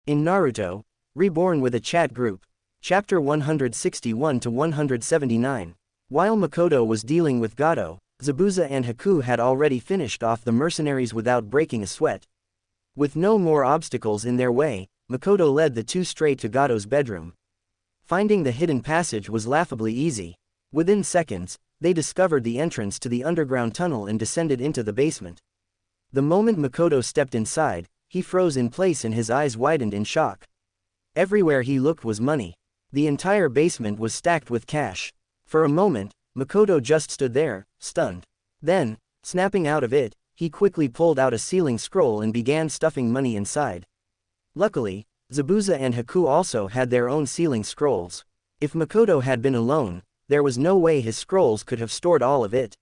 In Naruto Reborn with a chat group. Chapter 161 to 179. While Makoto was dealing with Gato, Zabuza and Haku had already finished off the mercenaries without breaking a sweat. With no more obstacles in their way, Makoto led the two straight to Gato's bedroom. Finding the hidden passage was laughably easy. Within seconds, they discovered the entrance to the underground tunnel and descended into the basement. The moment Makoto stepped inside, he froze in place and his eyes widened in shock. Everywhere he looked was money. The entire basement was stacked with cash. For a moment, Makoto just stood there, stunned. Then, snapping out of it, he quickly pulled out a sealing scroll and began stuffing money inside. Luckily, Zabuza and Haku also had their own sealing scrolls. If Makoto had been alone, there was no way his scrolls could have stored all of it.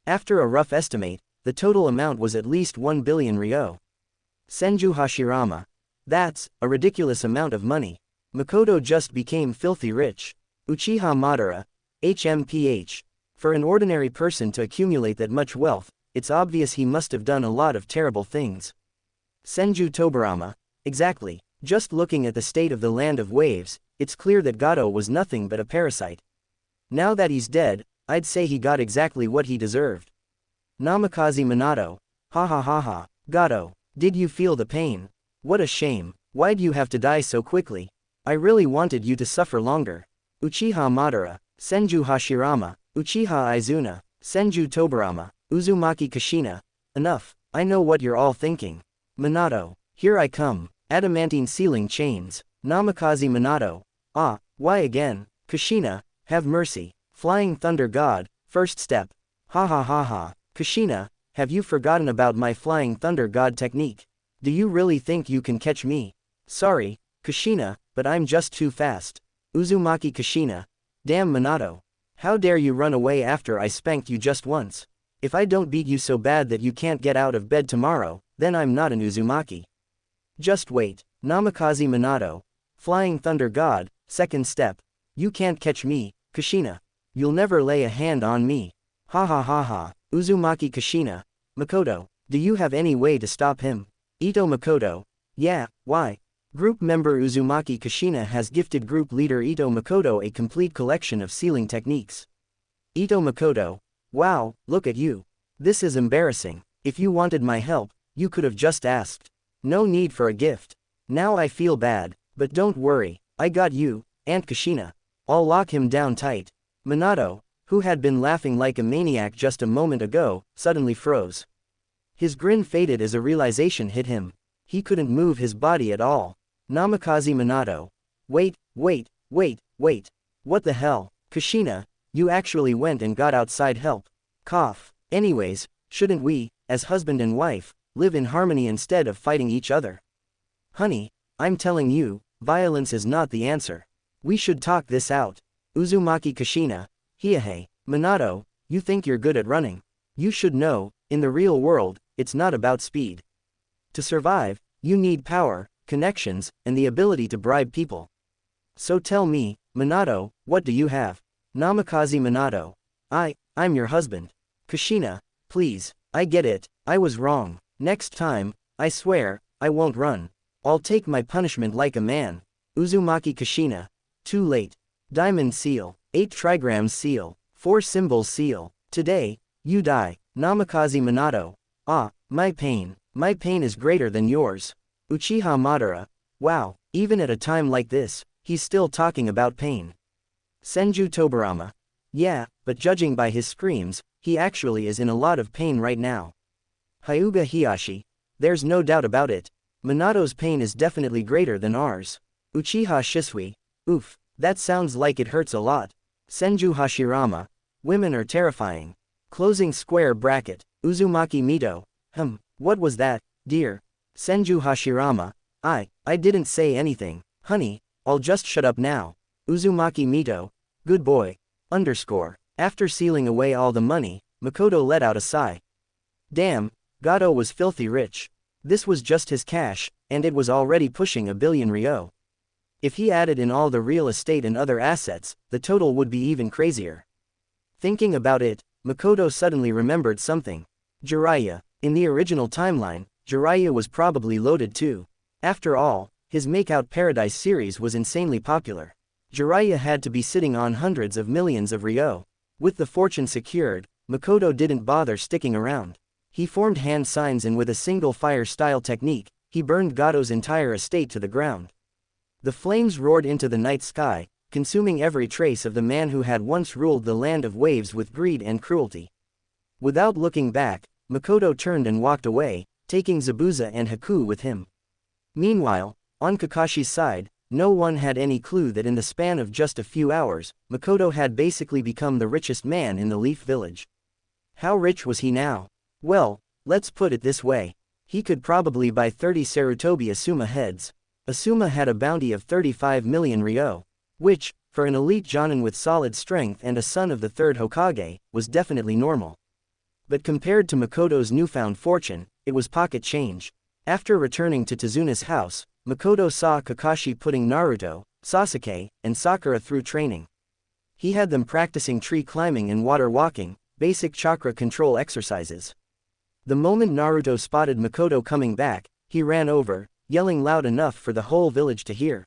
After a rough estimate, the total amount was at least 1 billion ryo. Senju Hashirama. That's a ridiculous amount of money. Makoto just became filthy rich. Uchiha Madara, HMPH. For an ordinary person to accumulate that much wealth, it's obvious he must have done a lot of terrible things. Senju Tobarama. Exactly. Just looking at the state of the land of waves, it's clear that Gato was nothing but a parasite. Now that he's dead, I'd say he got exactly what he deserved. Namikaze Minato. Ha ha ha ha. Gato, did you feel the pain? What a shame. Why'd you have to die so quickly? I really wanted you to suffer longer. Uchiha Madara, Senju Hashirama, Uchiha Izuna, Senju Tobarama, Uzumaki Kushina. Enough, I know what you're all thinking. Minato, here I come. Adamantine sealing chains. Namikaze Minato. Ah, why again? Kushina, have mercy. Flying Thunder God, first step. Ha ha ha ha. Kushina, have you forgotten about my Flying Thunder God technique? Do you really think you can catch me? Sorry, Kushina, but I'm just too fast. Uzumaki Kushina. Damn Minato. How dare you run away after I spanked you just once? If I don't beat you so bad that you can't get out of bed tomorrow, then I'm not an Uzumaki. Just wait. Namikaze Minato. Flying Thunder God, second step. You can't catch me, Kushina. You'll never lay a hand on me. Ha ha ha ha. Uzumaki Kushina. Makoto, do you have any way to stop him? Ito Makoto. Yeah, why? Group member Uzumaki Kushina has gifted group leader Ito Makoto a complete collection of sealing techniques. Ito Makoto. Wow, look at you. This is embarrassing. If you wanted my help, you could have just asked. No need for a gift. Now I feel bad, but don't worry, I got you, Aunt Kushina. I'll lock him down tight. Minato, who had been laughing like a maniac just a moment ago, suddenly froze. His grin faded as a realization hit him. He couldn't move his body at all. Namikaze Minato. Wait. What the hell? Kushina, you actually went and got outside help. Cough. Anyways, shouldn't we, as husband and wife, live in harmony instead of fighting each other? Honey, I'm telling you, violence is not the answer. We should talk this out. Uzumaki Kushina. Hiahe. Minato, you think you're good at running. You should know, in the real world, it's not about speed. To survive, you need power, connections, and the ability to bribe people. So tell me, Minato, what do you have? Namikaze Minato. I'm your husband. Kushina, please, I get it, I was wrong. Next time, I swear, I won't run. I'll take my punishment like a man. Uzumaki Kushina. Too late. Diamond seal, 8 trigrams seal, 4 symbols seal. Today, you die. Namikaze Minato. Ah, my pain is greater than yours. Uchiha Madara. Wow, even at a time like this, he's still talking about pain. Senju Tobarama. Yeah, but judging by his screams, he actually is in a lot of pain right now. Hyuga Hiyashi. There's no doubt about it. Minato's pain is definitely greater than ours. Uchiha Shisui. Oof, that sounds like it hurts a lot. Senju Hashirama. Women are terrifying. Closing square bracket. Uzumaki Mito. What was that, dear? Senju Hashirama. I didn't say anything. Honey, I'll just shut up now. Uzumaki Mito. Good boy. After sealing away all the money, Makoto let out a sigh. Damn, Gato was filthy rich. This was just his cash, and it was already pushing 1 billion ryo. If he added in all the real estate and other assets, the total would be even crazier. Thinking about it, Makoto suddenly remembered something. Jiraiya. In the original timeline, Jiraiya was probably loaded too. After all, His Makeout Paradise series was insanely popular. Jiraiya had to be sitting on hundreds of millions of ryo. With the fortune secured, Makoto didn't bother sticking around. He formed hand signs and with a single fire-style technique, he burned Gado's entire estate to the ground. The flames roared into the night sky, consuming every trace of the man who had once ruled the land of waves with greed and cruelty. Without looking back, Makoto turned and walked away, taking Zabuza and Haku with him. Meanwhile, on Kakashi's side, no one had any clue that in the span of just a few hours, Makoto had basically become the richest man in the Leaf Village. How rich was he now? Well, let's put it this way. He could probably buy 30 Sarutobi Asuma heads. Asuma had a bounty of 35 million ryo, which, for an elite jonin with solid strength and a son of the third Hokage, was definitely normal. But compared to Makoto's newfound fortune, it was pocket change. After returning to Tezuna's house, Makoto saw Kakashi putting Naruto, Sasuke, and Sakura through training. He had them practicing tree climbing and water walking, basic chakra control exercises. The moment Naruto spotted Makoto coming back, he ran over, yelling loud enough for the whole village to hear.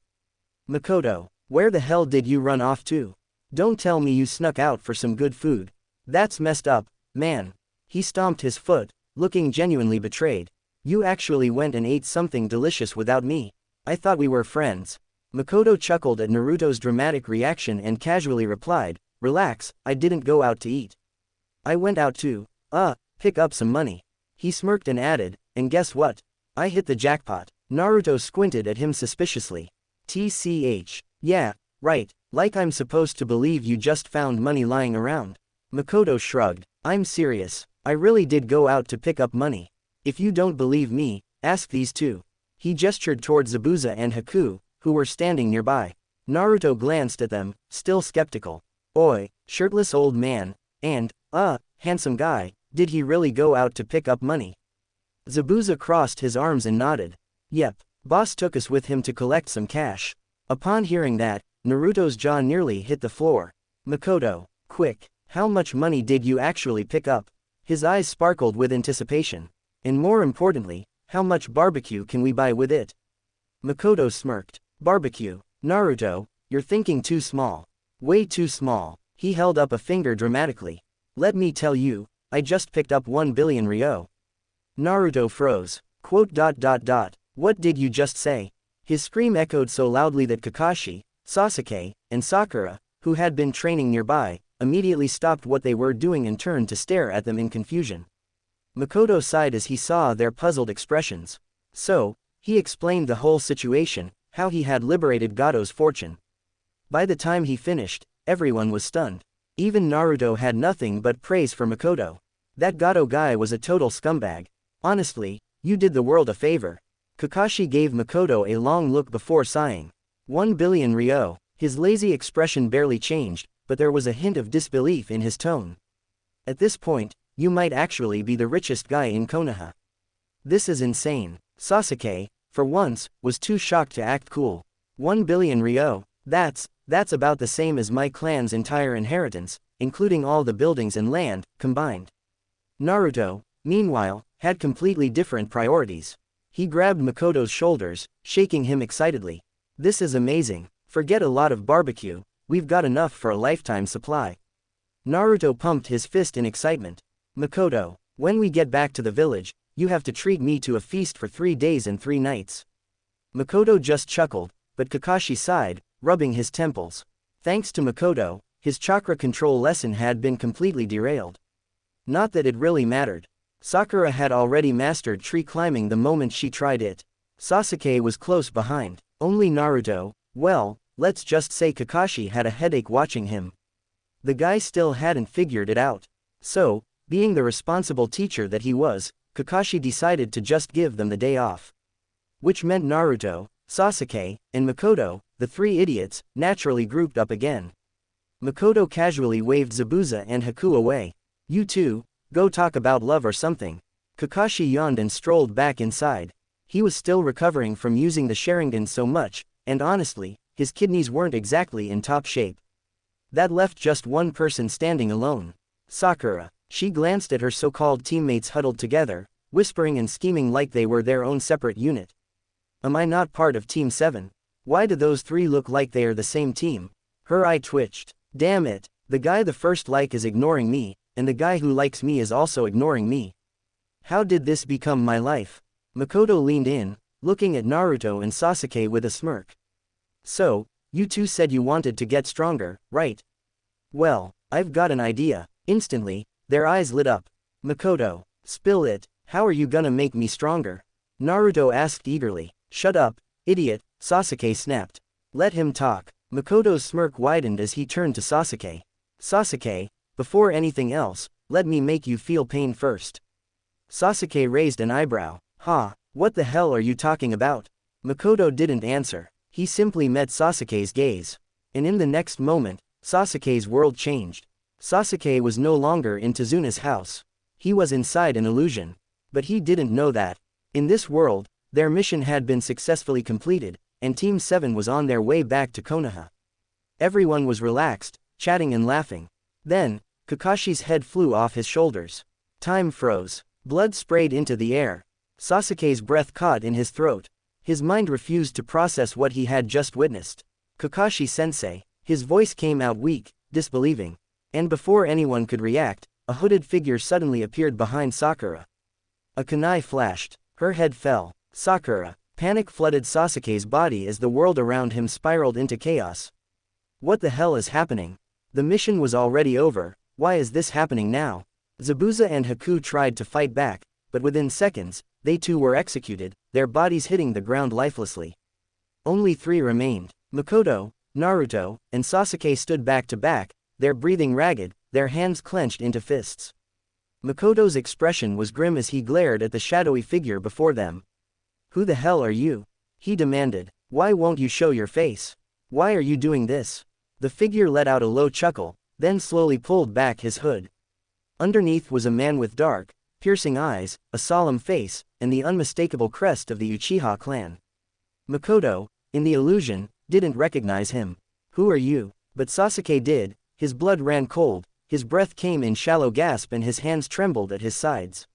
"Makoto, where the hell did you run off to? Don't tell me you snuck out for some good food. That's messed up, man." He stomped his foot, looking genuinely betrayed. "You actually went and ate something delicious without me. I thought we were friends." Makoto chuckled at Naruto's dramatic reaction and casually replied, "Relax, I didn't go out to eat. I went out to, pick up some money." He smirked and added, "And guess what? I hit the jackpot." Naruto squinted at him suspiciously. "TCH, yeah, right, like I'm supposed to believe you just found money lying around." Makoto shrugged. "I'm serious. I really did go out to pick up money. If you don't believe me, ask these two." He gestured towards Zabuza and Haku, who were standing nearby. Naruto glanced at them, still skeptical. "Oi, shirtless old man, and, handsome guy, did he really go out to pick up money?" Zabuza crossed his arms and nodded. "Yep, boss took us with him to collect some cash." Upon hearing that, Naruto's jaw nearly hit the floor. "Makoto, quick, how much money did you actually pick up?" His eyes sparkled with anticipation. "And more importantly, how much barbecue can we buy with it?" Makoto smirked. "Barbecue? Naruto, you're thinking too small. Way too small." He held up a finger dramatically. "Let me tell you, I just picked up 1 billion ryo." Naruto froze. What did you just say?" His scream echoed so loudly that Kakashi, Sasuke, and Sakura, who had been training nearby, immediately stopped what they were doing and turned to stare at them in confusion. Makoto sighed as he saw their puzzled expressions. So, he explained the whole situation, how he had liberated Gado's fortune. By the time he finished, everyone was stunned. Even Naruto had nothing but praise for Makoto. That Gado guy was a total scumbag. Honestly, you did the world a favor. Kakashi gave Makoto a long look before sighing. 1 billion ryo. His lazy expression barely changed, but there was a hint of disbelief in his tone. "At this point, you might actually be the richest guy in Konoha. This is insane." Sasuke, for once, was too shocked to act cool. 1 billion ryo, that's about the same as my clan's entire inheritance, including all the buildings and land, combined. Naruto, meanwhile, had completely different priorities. He grabbed Makoto's shoulders, shaking him excitedly. "This is amazing. Forget a lot of barbecue, we've got enough for a lifetime supply." Naruto pumped his fist in excitement. "Makoto, when we get back to the village, you have to treat me to a feast for 3 days and 3 nights." Makoto just chuckled, but Kakashi sighed, rubbing his temples. Thanks to Makoto, his chakra control lesson had been completely derailed. Not that it really mattered. Sakura had already mastered tree climbing the moment she tried it. Sasuke was close behind. Only Naruto, well, let's just say Kakashi had a headache watching him. The guy still hadn't figured it out. So, being the responsible teacher that he was, Kakashi decided to just give them the day off. Which meant Naruto, Sasuke, and Makoto, the 3 idiots, naturally grouped up again. Makoto casually waved Zabuza and Haku away. "You two, go talk about love or something." Kakashi yawned and strolled back inside. He was still recovering from using the Sharingan so much, and honestly, his kidneys weren't exactly in top shape. That left just one person standing alone. Sakura. She glanced at her so-called teammates huddled together, whispering and scheming like they were their own separate unit. Am I not part of Team 7? Why do those three look like they are the same team? Her eye twitched. Damn it, the guy the first like is ignoring me, and the guy who likes me is also ignoring me. How did this become my life? Makoto leaned in, looking at Naruto and Sasuke with a smirk. So, you two said you wanted to get stronger, right? Well, I've got an idea. Instantly, their eyes lit up. Makoto, spill it, how are you gonna make me stronger? Naruto asked eagerly. Shut up, idiot, Sasuke snapped. Let him talk. Makoto's smirk widened as he turned to Sasuke. Sasuke, before anything else, let me make you feel pain first. Sasuke raised an eyebrow. Ha, what the hell are you talking about? Makoto didn't answer. He simply met Sasuke's gaze. And in the next moment, Sasuke's world changed. Sasuke was no longer in Tezuna's house. He was inside an illusion. But he didn't know that. In this world, their mission had been successfully completed, and Team 7 was on their way back to Konoha. Everyone was relaxed, chatting and laughing. Then, Kakashi's head flew off his shoulders. Time froze. Blood sprayed into the air. Sasuke's breath caught in his throat. His mind refused to process what he had just witnessed. Kakashi-sensei. His voice came out weak, disbelieving. And before anyone could react, a hooded figure suddenly appeared behind Sakura. A kunai flashed. Her head fell. Sakura. Panic flooded Sasuke's body as the world around him spiraled into chaos. What the hell is happening? The mission was already over, why is this happening now? Zabuza and Haku tried to fight back, but within seconds, they too were executed, their bodies hitting the ground lifelessly. Only three remained. Makoto, Naruto, and Sasuke stood back to back, their breathing ragged, their hands clenched into fists. Makoto's expression was grim as he glared at the shadowy figure before them. Who the hell are you? He demanded. Why won't you show your face? Why are you doing this? The figure let out a low chuckle, then slowly pulled back his hood. Underneath was a man with dark, piercing eyes, a solemn face, and the unmistakable crest of the Uchiha clan. Makoto, in the illusion, didn't recognize him. Who are you? But Sasuke did. His blood ran cold, his breath came in shallow gasp and his hands trembled at his sides.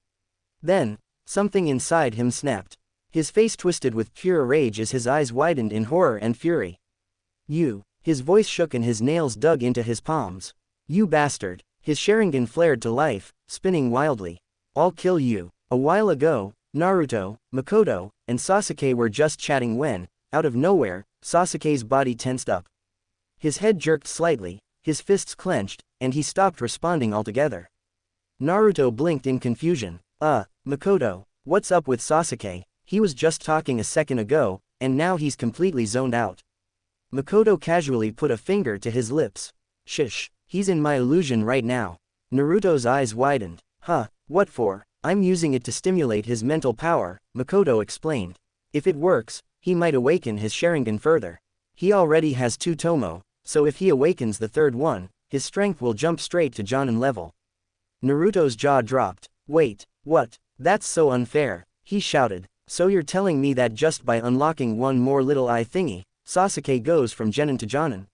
Then, something inside him snapped. His face twisted with pure rage as his eyes widened in horror and fury. You. His voice shook and his nails dug into his palms. You bastard. His Sharingan flared to life, spinning wildly. I'll kill you. A while ago, Naruto, Makoto, and Sasuke were just chatting when, out of nowhere, Sasuke's body tensed up. His head jerked slightly, his fists clenched, and he stopped responding altogether. Naruto blinked in confusion. Makoto, what's up with Sasuke? He was just talking a second ago, and now he's completely zoned out. Makoto casually put a finger to his lips. Shish, he's in my illusion right now. Naruto's eyes widened. What for? I'm using it to stimulate his mental power, Makoto explained. If it works, he might awaken his Sharingan further. He already has 2 Tomo, so if he awakens the third one, his strength will jump straight to Jonin level. Naruto's jaw dropped. Wait, what? That's so unfair, he shouted. So you're telling me that just by unlocking one more little eye thingy, Sasuke goes from Genin to Jonin?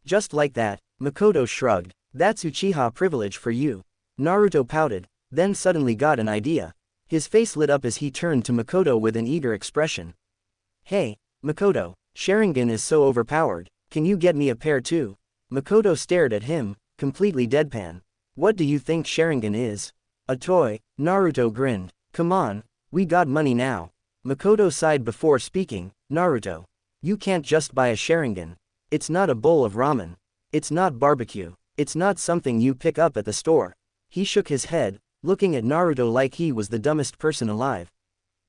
Just like that, Makoto shrugged. That's Uchiha privilege for you. Naruto pouted, then suddenly got an idea. His face lit up as he turned to Makoto with an eager expression. Hey, Makoto, Sharingan is so overpowered, can you get me a pair too? Makoto stared at him, completely deadpan. What do you think Sharingan is? A toy? Naruto grinned. Come on, we got money now. Makoto sighed before speaking. Naruto, you can't just buy a Sharingan. It's not a bowl of ramen. It's not barbecue. It's not something you pick up at the store. He shook his head, looking at Naruto like he was the dumbest person alive.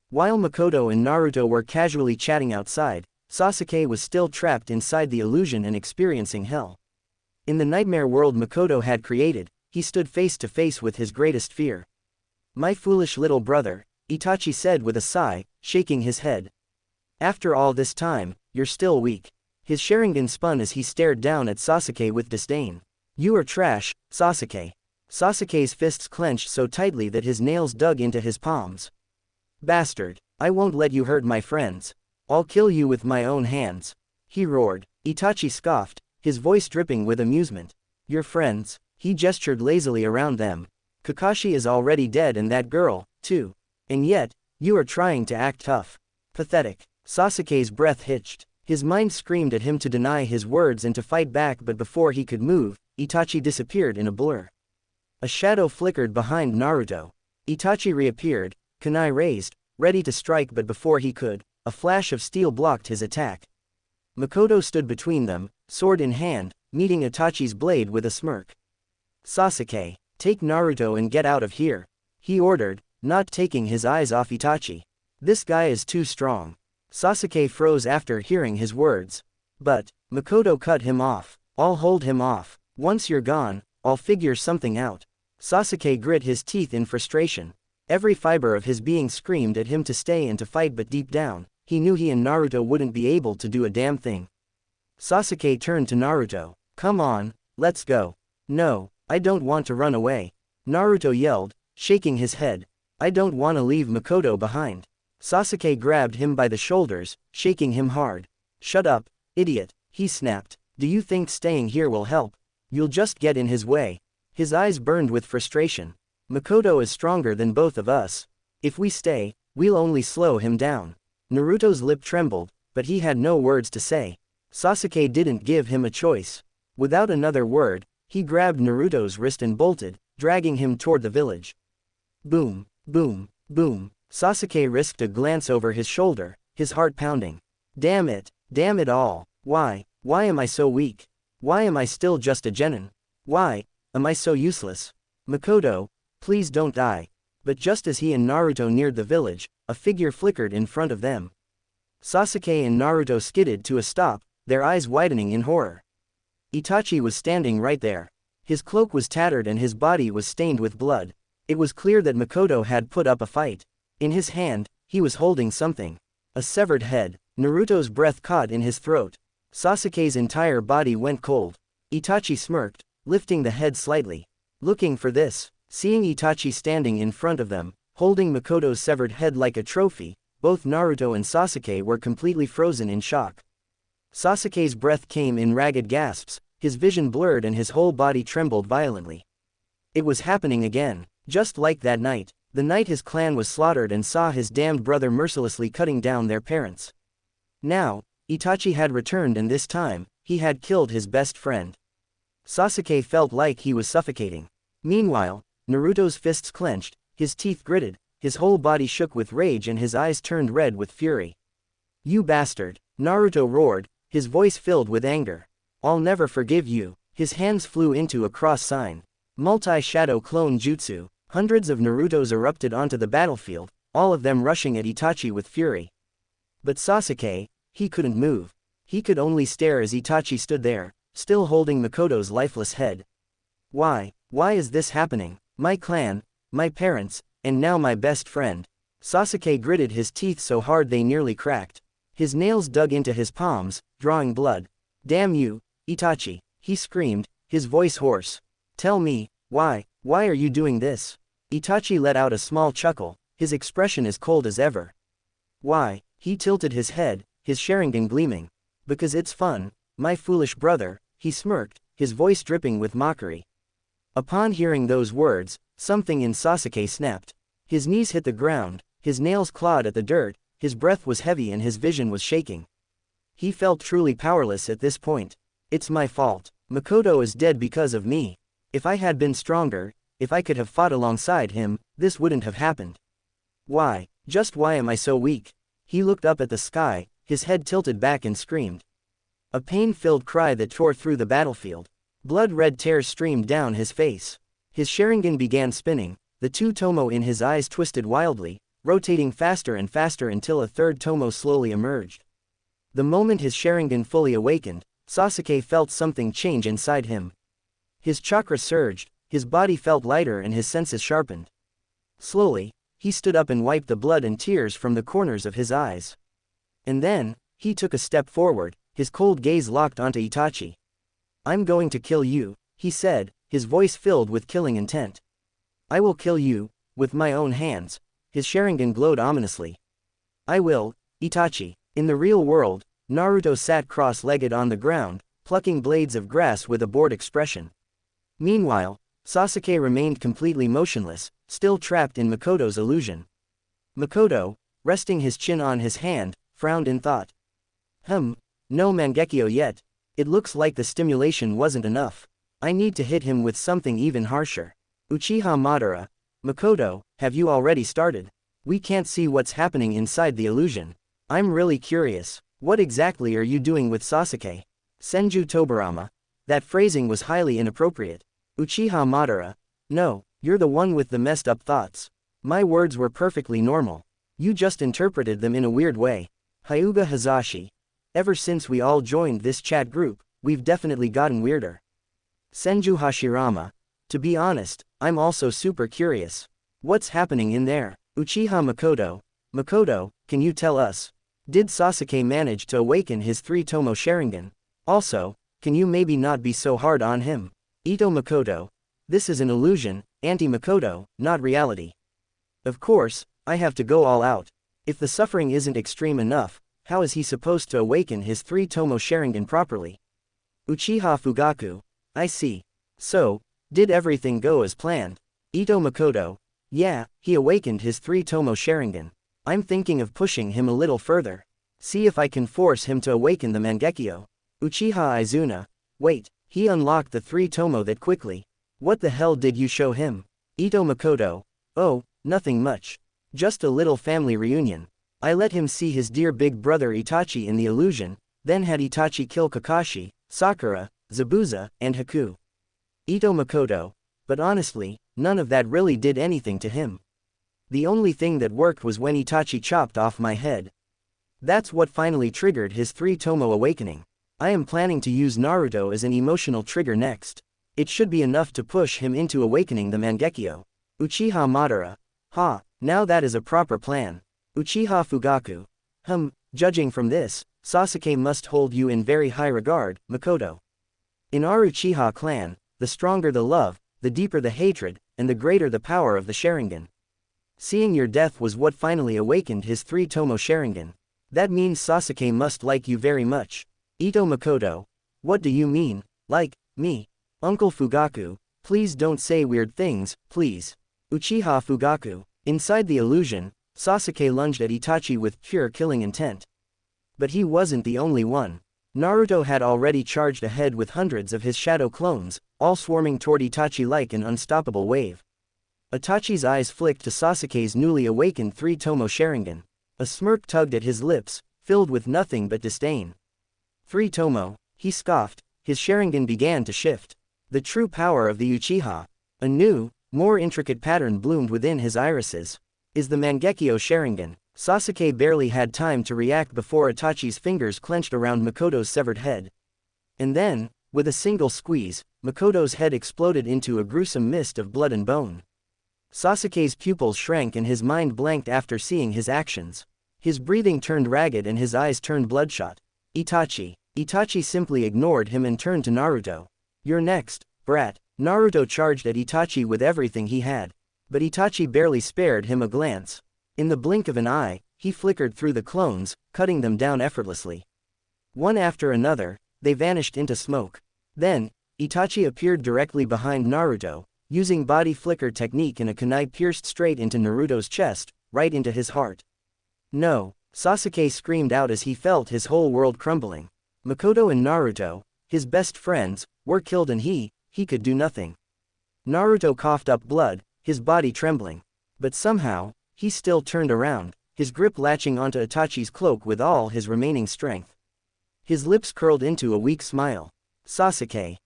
While Makoto and Naruto were casually chatting outside, Sasuke was still trapped inside the illusion and experiencing hell. In the nightmare world Makoto had created, he stood face to face with his greatest fear. My foolish little brother, Itachi said with a sigh, shaking his head. After all this time, you're still weak. His Sharingan spun as he stared down at Sasuke with disdain. You are trash, Sasuke. Sasuke's fists clenched so tightly that his nails dug into his palms. Bastard, I won't let you hurt my friends. I'll kill you with my own hands. He roared. Itachi scoffed, his voice dripping with amusement. Your friends? He gestured lazily around them. Kakashi is already dead and that girl, too. And yet, you are trying to act tough. Pathetic. Sasuke's breath hitched. His mind screamed at him to deny his words and to fight back, but before he could move, Itachi disappeared in a blur. A shadow flickered behind Naruto. Itachi reappeared, kunai raised, ready to strike, but before he could, a flash of steel blocked his attack. Makoto stood between them, sword in hand, meeting Itachi's blade with a smirk. "Sasuke, take Naruto and get out of here," he ordered, not taking his eyes off Itachi. "This guy is too strong." Sasuke froze after hearing his words. "But," Makoto cut him off, "I'll hold him off. Once you're gone, I'll figure something out." Sasuke grit his teeth in frustration. Every fiber of his being screamed at him to stay and to fight, but deep down, he knew he and Naruto wouldn't be able to do a damn thing. Sasuke turned to Naruto. "Come on, let's go." "No, I don't want to run away," Naruto yelled, shaking his head. "I don't want to leave Makoto behind." Sasuke grabbed him by the shoulders, shaking him hard. "Shut up, idiot," he snapped. "Do you think staying here will help? You'll just get in his way." His eyes burned with frustration. "Makoto is stronger than both of us. If we stay, we'll only slow him down." Naruto's lip trembled, but he had no words to say. Sasuke didn't give him a choice. Without another word, he grabbed Naruto's wrist and bolted, dragging him toward the village. Boom, boom, boom. Sasuke risked a glance over his shoulder, his heart pounding. Damn it all. Why am I so weak? Why am I still just a genin? Why am I so useless? Makoto, please don't die. But just as he and Naruto neared the village, a figure flickered in front of them. Sasuke and Naruto skidded to a stop, their eyes widening in horror. Itachi was standing right there. His cloak was tattered and his body was stained with blood. It was clear that Makoto had put up a fight. In his hand, he was holding something. A severed head. Naruto's breath caught in his throat. Sasuke's entire body went cold. Itachi smirked, lifting the head slightly. Looking for this. Seeing Itachi standing in front of them, holding Makoto's severed head like a trophy, both Naruto and Sasuke were completely frozen in shock. Sasuke's breath came in ragged gasps, his vision blurred and his whole body trembled violently. It was happening again, just like that night, the night his clan was slaughtered and saw his damned brother mercilessly cutting down their parents. Now, Itachi had returned, and this time, he had killed his best friend. Sasuke felt like he was suffocating. Meanwhile, Naruto's fists clenched, his teeth gritted, his whole body shook with rage and his eyes turned red with fury. "You bastard!" Naruto roared, his voice filled with anger. "I'll never forgive you." His hands flew into a cross sign. Multi-shadow clone jutsu. Hundreds of Narutos erupted onto the battlefield, all of them rushing at Itachi with fury. But Sasuke, he couldn't move. He could only stare as Itachi stood there, still holding Makoto's lifeless head. Why is this happening? My clan, my parents, and now my best friend." Sasuke gritted his teeth so hard they nearly cracked. His nails dug into his palms, drawing blood. "Damn you, Itachi," he screamed, his voice hoarse. "Tell me, why are you doing this?" Itachi let out a small chuckle, his expression as cold as ever. "Why?" He tilted his head, his Sharingan gleaming. "Because it's fun, my foolish brother," he smirked, his voice dripping with mockery. Upon hearing those words, something in Sasuke snapped. His knees hit the ground, his nails clawed at the dirt, his breath was heavy and his vision was shaking. He felt truly powerless at this point. "It's my fault. Makoto is dead because of me. If I had been stronger, if I could have fought alongside him, this wouldn't have happened. Why am I so weak?" He looked up at the sky, his head tilted back and screamed. A pain-filled cry that tore through the battlefield. Blood-red tears streamed down his face. His Sharingan began spinning, the two tomo in his eyes twisted wildly, rotating faster and faster until a third tomo slowly emerged. The moment his Sharingan fully awakened, Sasuke felt something change inside him. His chakra surged, his body felt lighter and his senses sharpened. Slowly, he stood up and wiped the blood and tears from the corners of his eyes. And then, he took a step forward, his cold gaze locked onto Itachi. "I'm going to kill you," he said, his voice filled with killing intent. "I will kill you, with my own hands." His Sharingan glowed ominously. "I will, Itachi." In the real world, Naruto sat cross-legged on the ground, plucking blades of grass with a bored expression. Meanwhile, Sasuke remained completely motionless, still trapped in Makoto's illusion. Makoto, resting his chin on his hand, frowned in thought. No Mangekyo yet. It looks like the stimulation wasn't enough. I need to hit him with something even harsher. Uchiha Madara. Makoto, have you already started? We can't see what's happening inside the illusion. I'm really curious. What exactly are you doing with Sasuke? Senju Tobarama. That phrasing was highly inappropriate. Uchiha Madara. No, you're the one with the messed up thoughts. My words were perfectly normal. You just interpreted them in a weird way. Hyuga Hazashi. Ever since we all joined this chat group, we've definitely gotten weirder. Senju Hashirama. To be honest, I'm also super curious. What's happening in there? Uchiha Makoto. Makoto, can you tell us? Did Sasuke manage to awaken his 3-tomo Sharingan? Also, can you maybe not be so hard on him? Ito Makoto. This is an illusion, anti-Makoto, not reality. Of course, I have to go all out. If the suffering isn't extreme enough, how is he supposed to awaken his 3-tomo Sharingan properly? Uchiha Fugaku. I see. So, did everything go as planned? Ito Makoto. Yeah, he awakened his 3-tomo Sharingan. I'm thinking of pushing him a little further. See if I can force him to awaken the Mangekyo. Uchiha Izuna. Wait, he unlocked the 3-tomo that quickly. What the hell did you show him? Ito Makoto. Oh, nothing much. Just a little family reunion. I let him see his dear big brother Itachi in the illusion, then had Itachi kill Kakashi, Sakura, Zabuza, and Haku. Ito Makoto. But honestly, none of that really did anything to him. The only thing that worked was when Itachi chopped off my head. That's what finally triggered his 3-tomo awakening. I am planning to use Naruto as an emotional trigger next. It should be enough to push him into awakening the Mangekyo. Uchiha Madara. Now that is a proper plan. Uchiha Fugaku. Judging from this, Sasuke must hold you in very high regard, Makoto. In our Uchiha clan, the stronger the love, the deeper the hatred, and the greater the power of the Sharingan. Seeing your death was what finally awakened his 3-tomo Sharingan. That means Sasuke must like you very much. Ito Makoto. What do you mean, like, me? Uncle Fugaku, please don't say weird things, please. Uchiha Fugaku. Inside the illusion, Sasuke lunged at Itachi with pure killing intent. But he wasn't the only one. Naruto had already charged ahead with hundreds of his shadow clones, all swarming toward Itachi like an unstoppable wave. Itachi's eyes flicked to Sasuke's newly awakened 3-tomo Sharingan. A smirk tugged at his lips, filled with nothing but disdain. 3-tomo, he scoffed, his Sharingan began to shift. The true power of the Uchiha. A new, more intricate pattern bloomed within his irises. Is the Mangekyo Sharingan. Sasuke barely had time to react before Itachi's fingers clenched around Makoto's severed head. And then, with a single squeeze, Makoto's head exploded into a gruesome mist of blood and bone. Sasuke's pupils shrank and his mind blanked after seeing his actions. His breathing turned ragged and his eyes turned bloodshot. Itachi. Itachi simply ignored him and turned to Naruto. You're next, brat. Naruto charged at Itachi with everything he had. But Itachi barely spared him a glance. In the blink of an eye, he flickered through the clones, cutting them down effortlessly. One after another, they vanished into smoke. Then, Itachi appeared directly behind Naruto, using body flicker technique and a kunai pierced straight into Naruto's chest, right into his heart. No, Sasuke screamed out as he felt his whole world crumbling. Makoto and Naruto, his best friends, were killed and he could do nothing. Naruto coughed up blood, his body trembling. But somehow, he still turned around, his grip latching onto Itachi's cloak with all his remaining strength. His lips curled into a weak smile. Sasuke, ...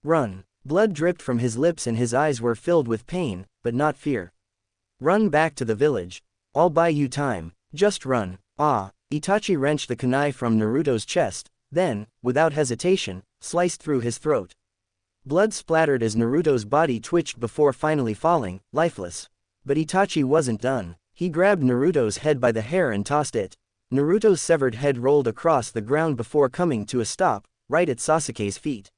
Run. Blood dripped from his lips and his eyes were filled with pain, but not fear. Run back to the village. I'll buy you time, just run. Itachi wrenched the kunai from Naruto's chest, then, without hesitation, sliced through his throat. Blood splattered as Naruto's body twitched before finally falling, lifeless. But Itachi wasn't done. He grabbed Naruto's head by the hair and tossed it. Naruto's severed head rolled across the ground before coming to a stop, right at Sasuke's feet.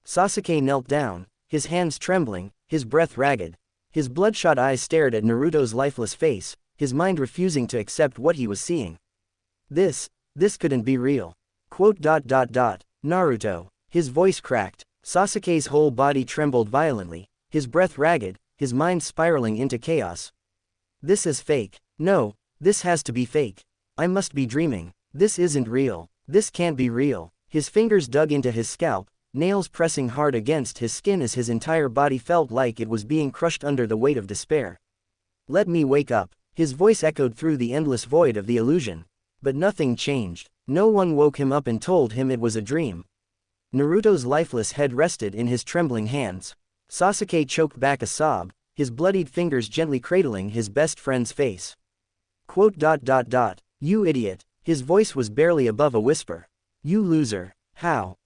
Sasuke knelt down, his hands trembling, his breath ragged. His bloodshot eyes stared at Naruto's lifeless face, his mind refusing to accept what he was seeing. This couldn't be real. ... Naruto. His voice cracked. Sasuke's whole body trembled violently, his breath ragged, his mind spiraling into chaos. This is fake. No, this has to be fake. I must be dreaming. This isn't real. This can't be real. His fingers dug into his scalp, nails pressing hard against his skin as his entire body felt like it was being crushed under the weight of despair. Let me wake up. His voice echoed through the endless void of the illusion. But nothing changed. No one woke him up and told him it was a dream. Naruto's lifeless head rested in his trembling hands. Sasuke choked back a sob, his bloodied fingers gently cradling his best friend's face. You idiot. His voice was barely above a whisper. You loser. How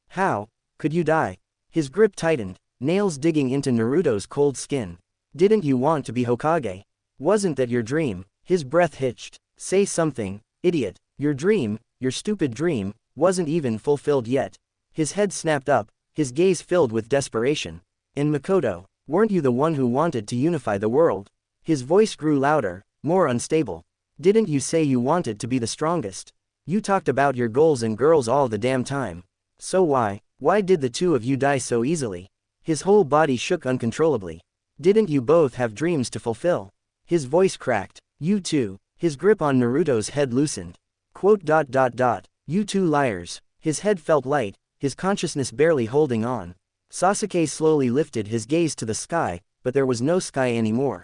could you die? His grip tightened, nails digging into Naruto's cold skin. Didn't you want to be Hokage? Wasn't that your dream? His breath hitched. Say something, idiot. Your dream, your stupid dream, wasn't even fulfilled yet. His head snapped up, his gaze filled with desperation. And Makoto, weren't you the one who wanted to unify the world? His voice grew louder, more unstable. Didn't you say you wanted to be the strongest? You talked about your goals and girls all the damn time. So why did the two of you die so easily? His whole body shook uncontrollably. Didn't you both have dreams to fulfill? His voice cracked. You too. His grip on Naruto's head loosened. You two liars. His head felt light, his consciousness barely holding on. Sasuke slowly lifted his gaze to the sky, but there was no sky anymore.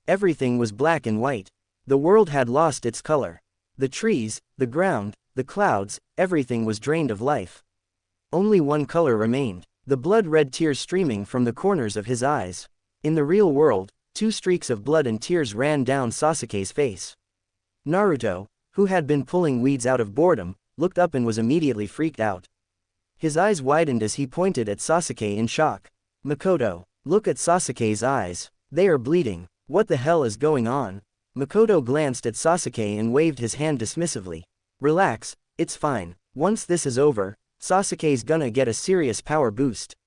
Everything was black and white. The world had lost its color. The trees, the ground, the clouds, everything was drained of life. Only one color remained, the blood-red tears streaming from the corners of his eyes. In the real world, two streaks of blood and tears ran down Sasuke's face. Naruto, who had been pulling weeds out of boredom, looked up and was immediately freaked out. His eyes widened as he pointed at Sasuke in shock. Makoto, look at Sasuke's eyes. They are bleeding. What the hell is going on? Makoto glanced at Sasuke and waved his hand dismissively. Relax, it's fine. Once this is over, Sasuke's gonna get a serious power boost.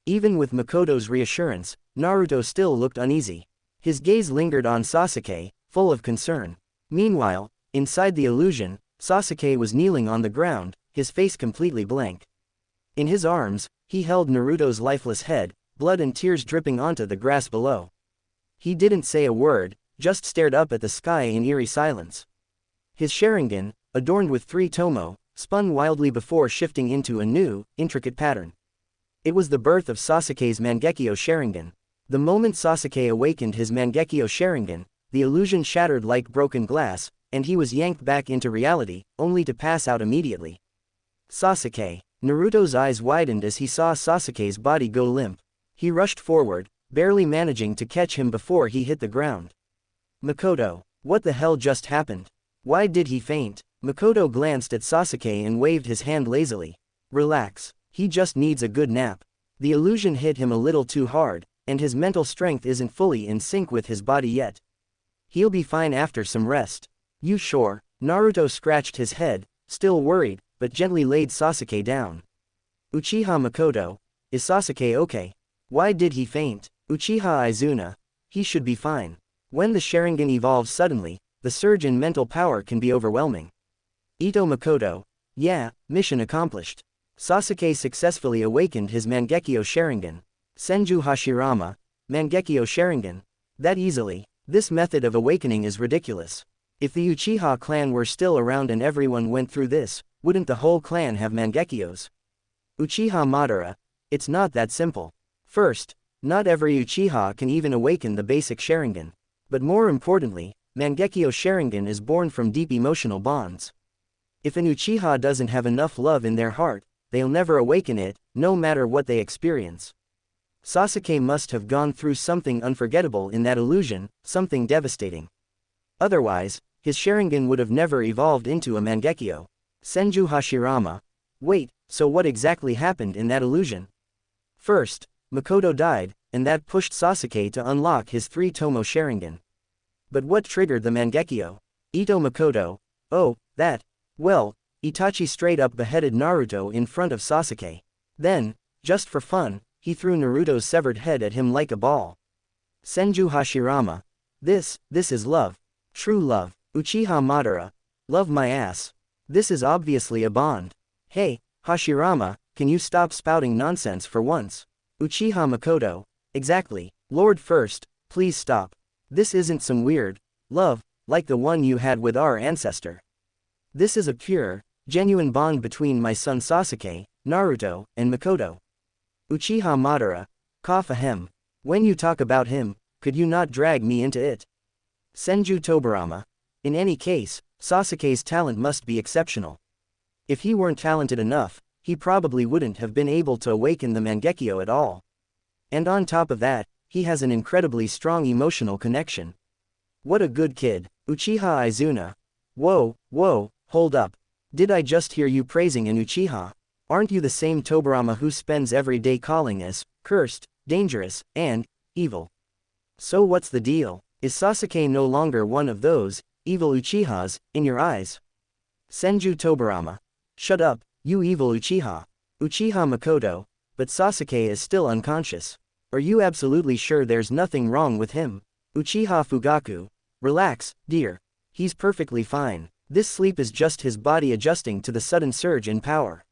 Even with Makoto's reassurance, Naruto still looked uneasy. His gaze lingered on Sasuke, full of concern. Meanwhile, inside the illusion, Sasuke was kneeling on the ground, his face completely blank. In his arms, he held Naruto's lifeless head, blood and tears dripping onto the grass below. He didn't say a word, just stared up at the sky in eerie silence. His Sharingan, adorned with 3 tomo, spun wildly before shifting into a new, intricate pattern. It was the birth of Sasuke's Mangekyo Sharingan. The moment Sasuke awakened his Mangekyo Sharingan, the illusion shattered like broken glass, and he was yanked back into reality, only to pass out immediately. Sasuke. Naruto's eyes widened as he saw Sasuke's body go limp. He rushed forward, barely managing to catch him before he hit the ground. Makoto, what the hell just happened? Why did he faint? Makoto glanced at Sasuke and waved his hand lazily. Relax, he just needs a good nap. The illusion hit him a little too hard, and his mental strength isn't fully in sync with his body yet. He'll be fine after some rest. You sure? Naruto scratched his head, still worried, but gently laid Sasuke down. Uchiha Makoto, is Sasuke okay? Why did he faint? Uchiha Izuna, he should be fine. When the Sharingan evolves suddenly, the surge in mental power can be overwhelming. Ito Makoto, yeah, mission accomplished. Sasuke successfully awakened his Mangekyo Sharingan. Senju Hashirama, Mangekyo Sharingan. That easily? This method of awakening is ridiculous. If the Uchiha clan were still around and everyone went through this, wouldn't the whole clan have Mangekyos? Uchiha Madara, it's not that simple. First, not every Uchiha can even awaken the basic Sharingan. But more importantly, Mangekyo Sharingan is born from deep emotional bonds. If an Uchiha doesn't have enough love in their heart, they'll never awaken it, no matter what they experience. Sasuke must have gone through something unforgettable in that illusion, something devastating. Otherwise, his Sharingan would have never evolved into a Mangekyo. Senju Hashirama. Wait, so what exactly happened in that illusion? First, Makoto died, and that pushed Sasuke to unlock his 3 tomo Sharingan. But what triggered the Mangekyo? Ito Makoto. Oh, that. Well, Itachi straight up beheaded Naruto in front of Sasuke. Then, just for fun, he threw Naruto's severed head at him like a ball. Senju Hashirama. This is love. True love. Uchiha Madara. Love my ass. This is obviously a bond. Hey, Hashirama, can you stop spouting nonsense for once? Uchiha Makoto. Exactly. Lord First, please stop. This isn't some weird love, like the one you had with our ancestor. This is a pure, genuine bond between my son Sasuke, Naruto, and Makoto. Uchiha Madara, him. When you talk about him, could you not drag me into it? Senju Tobirama. In any case, Sasuke's talent must be exceptional. If he weren't talented enough, he probably wouldn't have been able to awaken the Mangekyo at all. And on top of that, he has an incredibly strong emotional connection. What a good kid, Uchiha Izuna. Whoa, hold up. Did I just hear you praising an Uchiha? Aren't you the same Tobirama who spends every day calling us cursed, dangerous, and evil? So what's the deal? Is Sasuke no longer one of those evil Uchihas in your eyes? Senju Tobirama. Shut up, you evil Uchiha. Uchiha Makoto, but Sasuke is still unconscious. Are you absolutely sure there's nothing wrong with him? Uchiha Fugaku. Relax, dear. He's perfectly fine. This sleep is just his body adjusting to the sudden surge in power.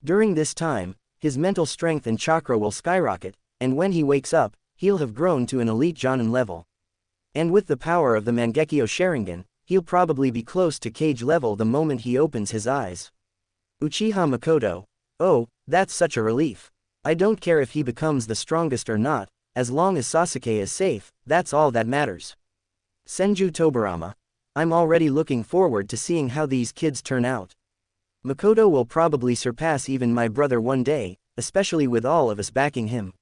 During this time, his mental strength and chakra will skyrocket, and when he wakes up, he'll have grown to an elite Jonin level. And with the power of the Mangekyo Sharingan, he'll probably be close to Kage level the moment he opens his eyes. Uchiha Makoto. Oh, that's such a relief. I don't care if he becomes the strongest or not, as long as Sasuke is safe, that's all that matters. Senju Tobirama. I'm already looking forward to seeing how these kids turn out. Makoto will probably surpass even my brother one day, especially with all of us backing him.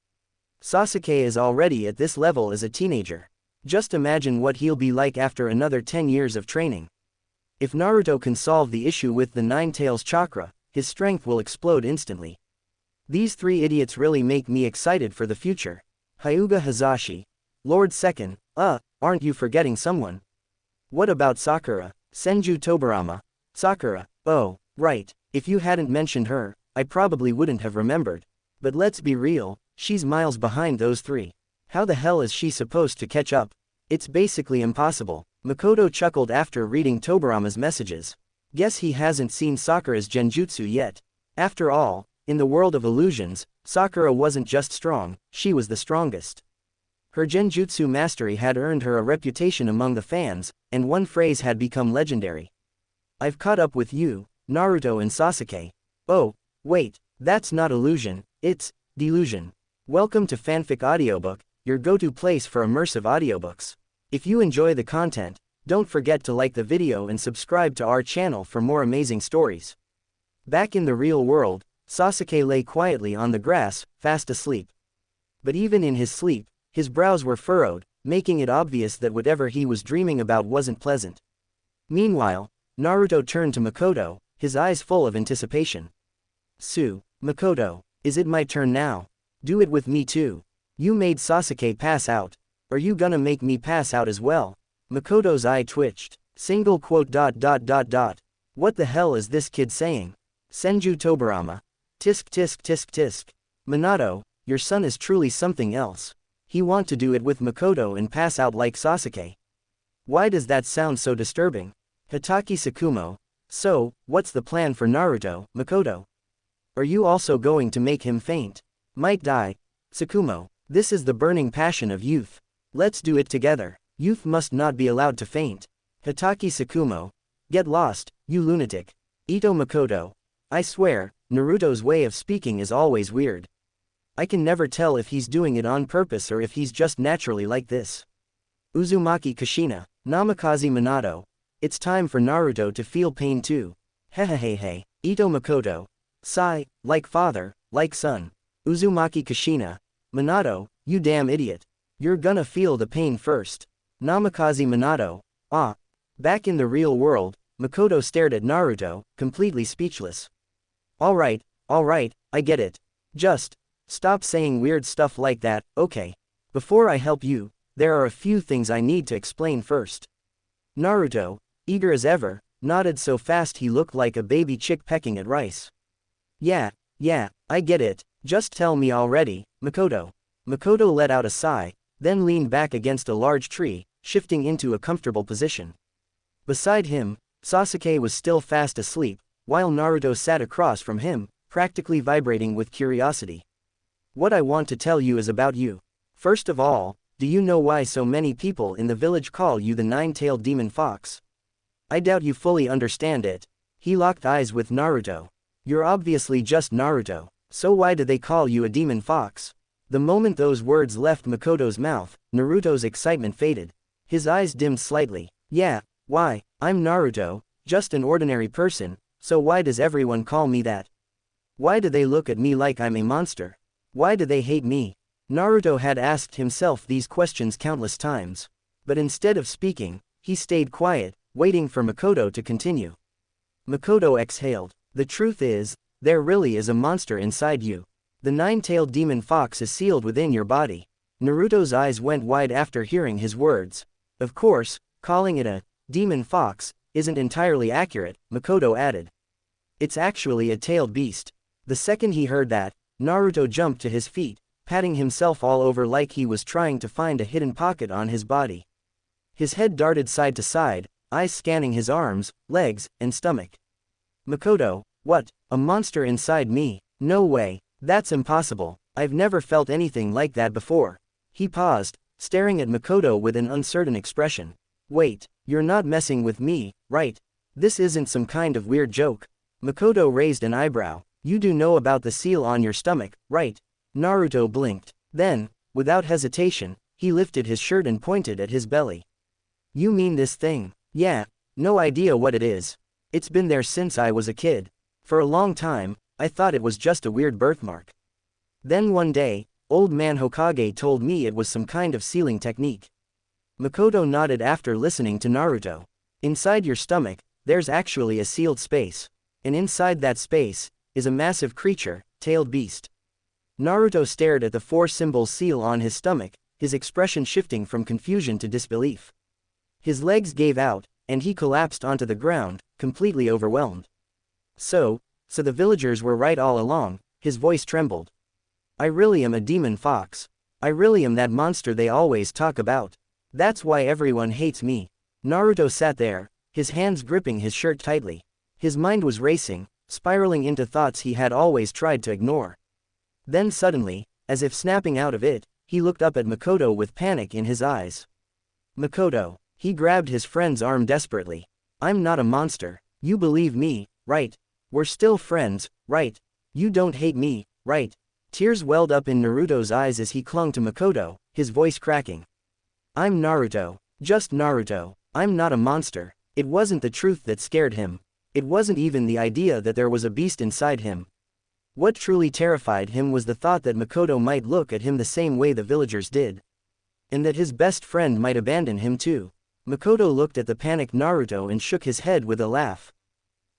Sasuke is already at this level as a teenager. Just imagine what he'll be like after another 10 years of training. If Naruto can solve the issue with the Nine Tails chakra, his strength will explode instantly. These three idiots really make me excited for the future. Hyuga Hazashi. Lord Sekken, aren't you forgetting someone? What about Sakura? Senju Tobirama. Sakura, oh, right, if you hadn't mentioned her, I probably wouldn't have remembered. But let's be real, she's miles behind those three. How the hell is she supposed to catch up? It's basically impossible. Makoto chuckled after reading Tobirama's messages. Guess he hasn't seen Sakura's genjutsu yet. After all, in the world of illusions, Sakura wasn't just strong, she was the strongest. Her genjutsu mastery had earned her a reputation among the fans, and one phrase had become legendary. I've caught up with you, Naruto and Sasuke. Oh, wait, that's not illusion, it's delusion. Welcome to Fanfic Audiobook, your go-to place for immersive audiobooks. If you enjoy the content, don't forget to like the video and subscribe to our channel for more amazing stories. Back in the real world, Sasuke lay quietly on the grass, fast asleep. But even in his sleep, his brows were furrowed, making it obvious that whatever he was dreaming about wasn't pleasant. Meanwhile, Naruto turned to Makoto, his eyes full of anticipation. Makoto, is it my turn now? Do it with me too. You made Sasuke pass out. Are you gonna make me pass out as well? Makoto's eye twitched. What the hell is this kid saying? Senju Tobirama. Tisk tisk tisk tisk. Minato, your son is truly something else. He want to do it with Makoto and pass out like Sasuke. Why does that sound so disturbing? Hitaki Tsukumo. So, what's the plan for Naruto, Makoto? Are you also going to make him faint? Might die? Tsukumo, this is the burning passion of youth. Let's do it together. Youth must not be allowed to faint. Hitaki Tsukumo. Get lost, you lunatic. Ito Makoto. I swear, Naruto's way of speaking is always weird. I can never tell if he's doing it on purpose or if he's just naturally like this. Uzumaki Kushina. Namikaze Minato. It's time for Naruto to feel pain too. Hehehehe. Ito Makoto. Sigh, like father, like son. Uzumaki Kushina. Minato, you damn idiot. You're gonna feel the pain first. Namikaze Minato. Back in the real world, Makoto stared at Naruto, completely speechless. Alright, I get it. Just stop saying weird stuff like that, okay? Before I help you, there are a few things I need to explain first. Naruto, eager as ever, nodded so fast he looked like a baby chick pecking at rice. Yeah, I get it, just tell me already, Makoto. Makoto let out a sigh, then leaned back against a large tree, shifting into a comfortable position. Beside him, Sasuke was still fast asleep, while Naruto sat across from him, practically vibrating with curiosity. What I want to tell you is about you. First of all, do you know why so many people in the village call you the nine-tailed demon fox? I doubt you fully understand it, He locked eyes with Naruto. You're obviously just Naruto, so why do they call you a demon fox? The moment those words left Makoto's mouth, Naruto's excitement faded. His eyes dimmed slightly. Yeah, why, I'm Naruto, just an ordinary person, so why does everyone call me that? Why do they look at me like I'm a monster? Why do they hate me? Naruto had asked himself these questions countless times. But instead of speaking, he stayed quiet, waiting for Makoto to continue. Makoto exhaled. The truth is, there really is a monster inside you. The nine-tailed demon fox is sealed within your body. Naruto's eyes went wide after hearing his words. Of course, calling it a demon fox isn't entirely accurate, Makoto added. It's actually a tailed beast. The second he heard that, Naruto jumped to his feet, patting himself all over like he was trying to find a hidden pocket on his body. His head darted side to side, eyes scanning his arms, legs, and stomach. Makoto, what? A monster inside me? No way, that's impossible. I've never felt anything like that before. He paused, staring at Makoto with an uncertain expression. Wait, you're not messing with me, right? This isn't some kind of weird joke. Makoto raised an eyebrow. You do know about the seal on your stomach, right? Naruto blinked. Then, without hesitation, he lifted his shirt and pointed at his belly. You mean this thing? Yeah, no idea what it is. It's been there since I was a kid. For a long time, I thought it was just a weird birthmark. Then one day, old man Hokage told me it was some kind of sealing technique. Makoto nodded after listening to Naruto. Inside your stomach, there's actually a sealed space. And inside that space is a massive creature, tailed beast. Naruto stared at the four-symbol seal on his stomach, his expression shifting from confusion to disbelief. His legs gave out, and he collapsed onto the ground, completely overwhelmed. So the villagers were right all along, his voice trembled. I really am a demon fox. I really am that monster they always talk about. That's why everyone hates me. Naruto sat there, his hands gripping his shirt tightly. His mind was racing, spiraling into thoughts he had always tried to ignore. Then suddenly, as if snapping out of it, he looked up at Makoto with panic in his eyes. Makoto. He grabbed his friend's arm desperately. I'm not a monster. You believe me, right? We're still friends, right? You don't hate me, right? Tears welled up in Naruto's eyes as he clung to Makoto, his voice cracking. I'm Naruto. Just Naruto. I'm not a monster. It wasn't the truth that scared him. It wasn't even the idea that there was a beast inside him. What truly terrified him was the thought that Makoto might look at him the same way the villagers did. And that his best friend might abandon him too. Makoto looked at the panicked Naruto and shook his head with a laugh.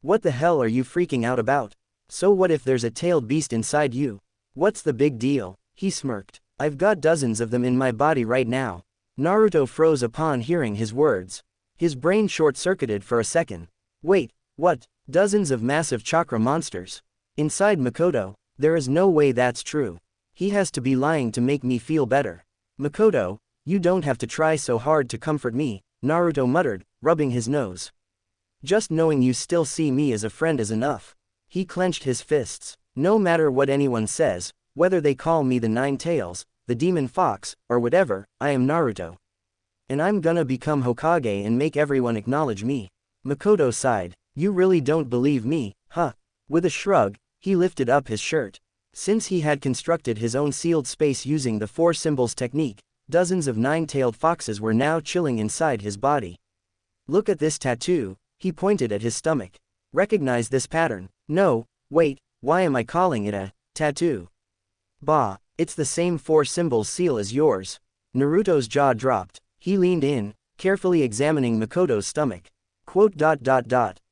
What the hell are you freaking out about? So what if there's a tailed beast inside you? What's the big deal? He smirked. I've got dozens of them in my body right now. Naruto froze upon hearing his words. His brain short-circuited for a second. Wait. What? Dozens of massive chakra monsters? Inside Makoto? There is no way that's true. He has to be lying to make me feel better. Makoto, you don't have to try so hard to comfort me, Naruto muttered, rubbing his nose. Just knowing you still see me as a friend is enough. He clenched his fists. No matter what anyone says, whether they call me the Nine Tails, the Demon Fox, or whatever, I am Naruto. And I'm gonna become Hokage and make everyone acknowledge me. Makoto sighed. You really don't believe me, huh? With a shrug, he lifted up his shirt. Since he had constructed his own sealed space using the four symbols technique, dozens of nine-tailed foxes were now chilling inside his body. Look at this tattoo, he pointed at his stomach. Recognize this pattern? No, wait, why am I calling it a tattoo? Bah, it's the same four symbols seal as yours. Naruto's jaw dropped. He leaned in, carefully examining Makoto's stomach. Quote.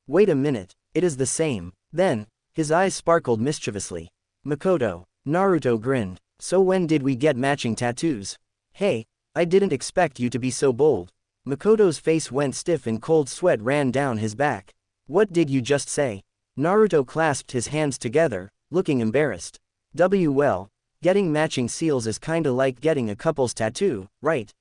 Wait a minute, it is the same. Then, his eyes sparkled mischievously. Makoto. Naruto grinned. So when did we get matching tattoos? Hey, I didn't expect you to be so bold. Makoto's face went stiff and cold sweat ran down his back. What did you just say? Naruto clasped his hands together, looking embarrassed. Well, getting matching seals is kinda like getting a couple's tattoo, right?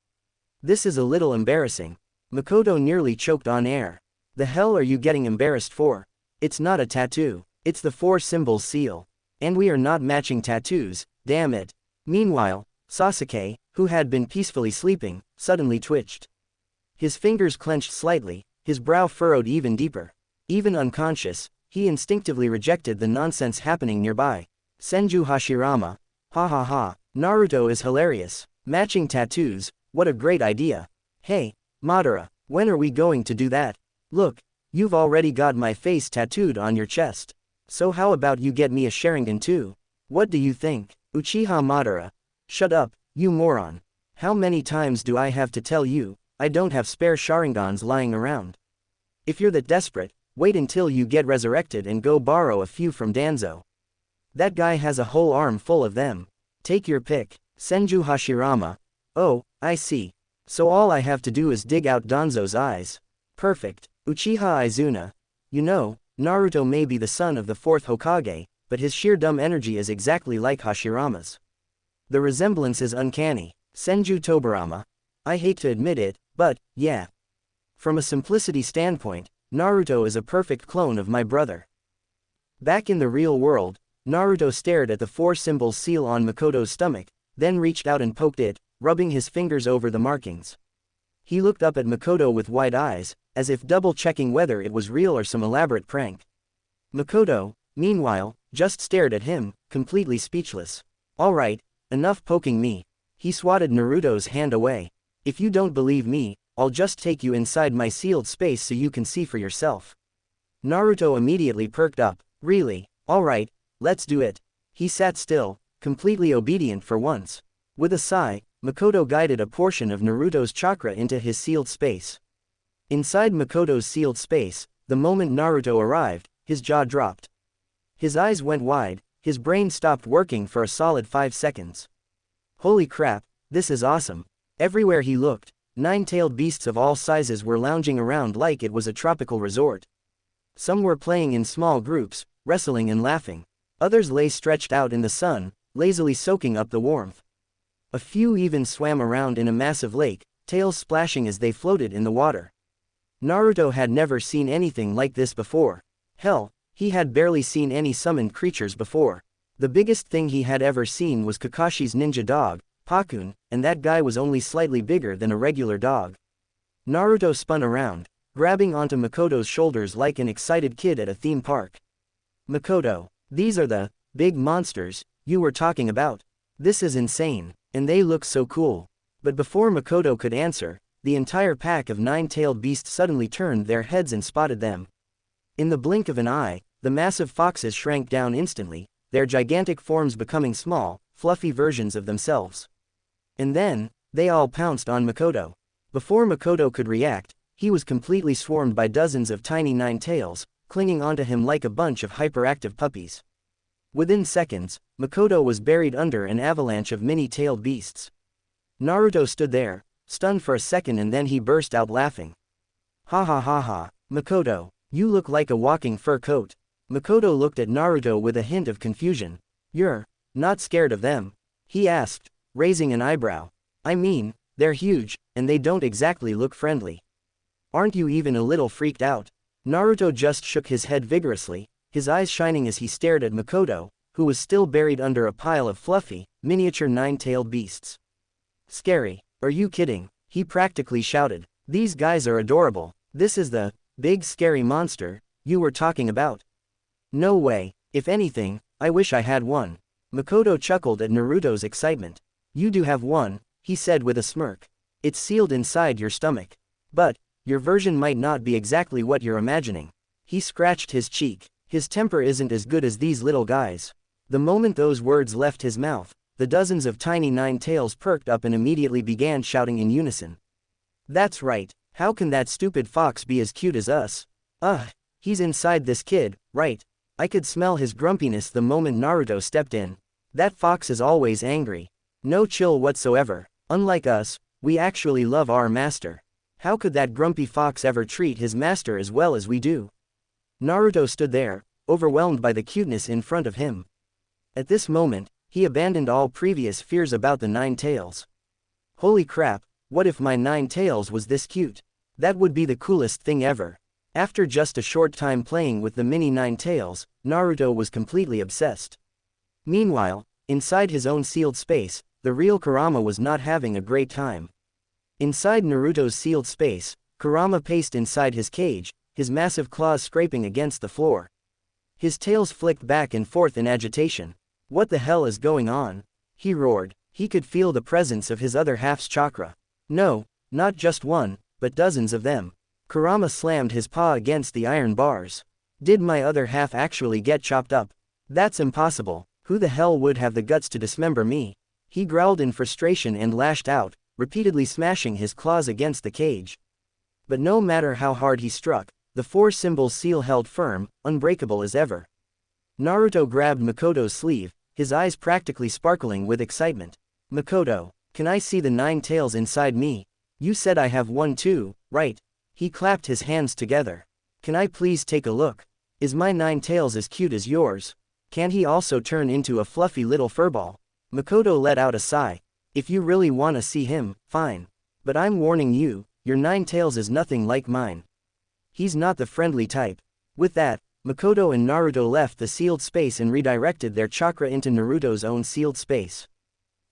This is a little embarrassing. Makoto nearly choked on air. The hell are you getting embarrassed for? It's not a tattoo. It's the four symbols seal. And we are not matching tattoos, damn it. Meanwhile, Sasuke, who had been peacefully sleeping, suddenly twitched. His fingers clenched slightly, his brow furrowed even deeper. Even unconscious, he instinctively rejected the nonsense happening nearby. Senju Hashirama. Ha ha ha, Naruto is hilarious. Matching tattoos, what a great idea. Hey, Madara, when are we going to do that? Look, you've already got my face tattooed on your chest. So how about you get me a Sharingan too? What do you think? Uchiha Madara. Shut up, you moron. How many times do I have to tell you, I don't have spare Sharingans lying around. If you're that desperate, wait until you get resurrected and go borrow a few from Danzo. That guy has a whole arm full of them. Take your pick. Senju Hashirama. Oh, I see. So all I have to do is dig out Danzo's eyes. Perfect. Uchiha Izuna. You know, Naruto may be the son of the fourth Hokage, but his sheer dumb energy is exactly like Hashirama's. The resemblance is uncanny. Senju Tobirama. I hate to admit it, but, yeah. From a simplicity standpoint, Naruto is a perfect clone of my brother. Back in the real world, Naruto stared at the 4 symbols seal on Makoto's stomach, then reached out and poked it, rubbing his fingers over the markings. He looked up at Makoto with wide eyes, as if double-checking whether it was real or some elaborate prank. Makoto, meanwhile, just stared at him, completely speechless. Alright, enough poking me. He swatted Naruto's hand away. If you don't believe me, I'll just take you inside my sealed space so you can see for yourself. Naruto immediately perked up. Really? Alright, let's do it. He sat still, completely obedient for once. With a sigh, Makoto guided a portion of Naruto's chakra into his sealed space. Inside Makoto's sealed space, the moment Naruto arrived, his jaw dropped. His eyes went wide, his brain stopped working for a solid 5 seconds. Holy crap, this is awesome. Everywhere he looked, 9-tailed beasts of all sizes were lounging around like it was a tropical resort. Some were playing in small groups, wrestling and laughing. Others lay stretched out in the sun, lazily soaking up the warmth. A few even swam around in a massive lake, tails splashing as they floated in the water. Naruto had never seen anything like this before. Hell, he had barely seen any summoned creatures before. The biggest thing he had ever seen was Kakashi's ninja dog, Pakun, and that guy was only slightly bigger than a regular dog. Naruto spun around, grabbing onto Makoto's shoulders like an excited kid at a theme park. Makoto, these are the big monsters you were talking about. This is insane, and they look so cool. But before Makoto could answer, the entire pack of 9-tailed beasts suddenly turned their heads and spotted them. In the blink of an eye, the massive foxes shrank down instantly, their gigantic forms becoming small, fluffy versions of themselves. And then, they all pounced on Makoto. Before Makoto could react, he was completely swarmed by dozens of tiny 9-tails, clinging onto him like a bunch of hyperactive puppies. Within seconds, Makoto was buried under an avalanche of many-tailed beasts. Naruto stood there, stunned for a second, and then he burst out laughing. Ha ha ha ha, Makoto, you look like a walking fur coat. Makoto looked at Naruto with a hint of confusion. You're not scared of them? He asked, raising an eyebrow. I mean, they're huge, and they don't exactly look friendly. Aren't you even a little freaked out? Naruto just shook his head vigorously, his eyes shining as he stared at Makoto, who was still buried under a pile of fluffy, miniature 9-tailed beasts. Scary? Are you kidding? He practically shouted. These guys are adorable. This is the big scary monster you were talking about. No way. If anything, I wish I had one. Makoto chuckled at Naruto's excitement. You do have one, he said with a smirk. It's sealed inside your stomach. But your version might not be exactly what you're imagining. He scratched his cheek. His temper isn't as good as these little guys. The moment those words left his mouth, the dozens of tiny 9-tails perked up and immediately began shouting in unison. That's right, how can that stupid fox be as cute as us? Ugh, he's inside this kid, right? I could smell his grumpiness the moment Naruto stepped in. That fox is always angry. No chill whatsoever. Unlike us, we actually love our master. How could that grumpy fox ever treat his master as well as we do? Naruto stood there, overwhelmed by the cuteness in front of him. At this moment, he abandoned all previous fears about the 9-tails. Holy crap, what if my 9-tails was this cute? That would be the coolest thing ever. After just a short time playing with the mini 9-tails, Naruto was completely obsessed. Meanwhile, inside his own sealed space, the real Kurama was not having a great time. Inside Naruto's sealed space, Kurama paced inside his cage, his massive claws scraping against the floor. His tails flicked back and forth in agitation. What the hell is going on? He roared. He could feel the presence of his other half's chakra. No, not just one, but dozens of them. Kurama slammed his paw against the iron bars. Did my other half actually get chopped up? That's impossible. Who the hell would have the guts to dismember me? He growled in frustration and lashed out, repeatedly smashing his claws against the cage. But no matter how hard he struck, the four symbols seal held firm, unbreakable as ever. Naruto grabbed Makoto's sleeve, his eyes practically sparkling with excitement. Makoto, can I see the 9 tails inside me? You said I have one too, right? He clapped his hands together. Can I please take a look? Is my 9 tails as cute as yours? Can he also turn into a fluffy little furball? Makoto let out a sigh. If you really wanna see him, fine. But I'm warning you, your 9 tails is nothing like mine. He's not the friendly type. With that, Makoto and Naruto left the sealed space and redirected their chakra into Naruto's own sealed space.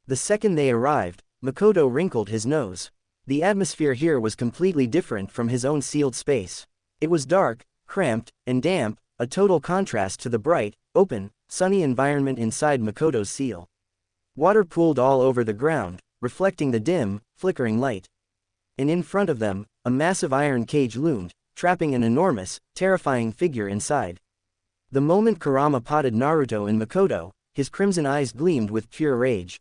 The second they arrived, Makoto wrinkled his nose. The atmosphere here was completely different from his own sealed space. It was dark, cramped, and damp, a total contrast to the bright, open, sunny environment inside Makoto's seal. Water pooled all over the ground, reflecting the dim, flickering light. And in front of them, a massive iron cage loomed, trapping an enormous, terrifying figure inside. The moment Kurama potted Naruto and Makoto, his crimson eyes gleamed with pure rage.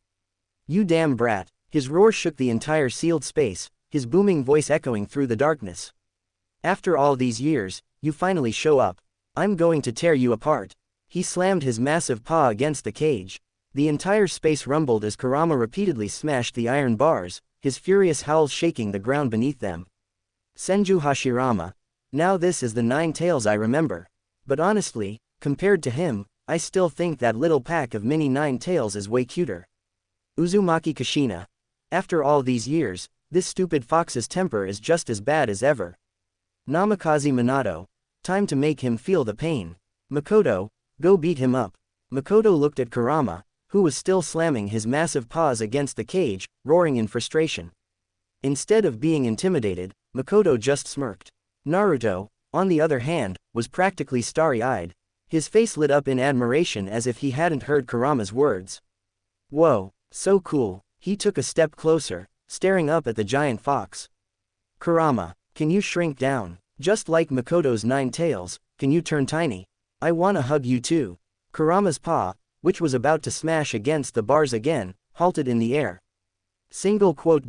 You damn brat! His roar shook the entire sealed space, his booming voice echoing through the darkness. After all these years, you finally show up. I'm going to tear you apart. He slammed his massive paw against the cage. The entire space rumbled as Kurama repeatedly smashed the iron bars, his furious howls shaking the ground beneath them. Senju Hashirama. Now this is the 9 tails I remember. But honestly, compared to him, I still think that little pack of mini 9 tails is way cuter. Uzumaki Kushina. After all these years, this stupid fox's temper is just as bad as ever. Namikaze Minato. Time to make him feel the pain. Makoto, go beat him up. Makoto looked at Kurama, who was still slamming his massive paws against the cage, roaring in frustration. Instead of being intimidated, Makoto just smirked. Naruto, on the other hand, was practically starry-eyed. His face lit up in admiration as if he hadn't heard Kurama's words. Whoa, so cool. He took a step closer, staring up at the giant fox. Kurama, can you shrink down? Just like Makoto's 9 tails, can you turn tiny? I wanna hug you too. Kurama's paw, which was about to smash against the bars again, halted in the air. Single quote.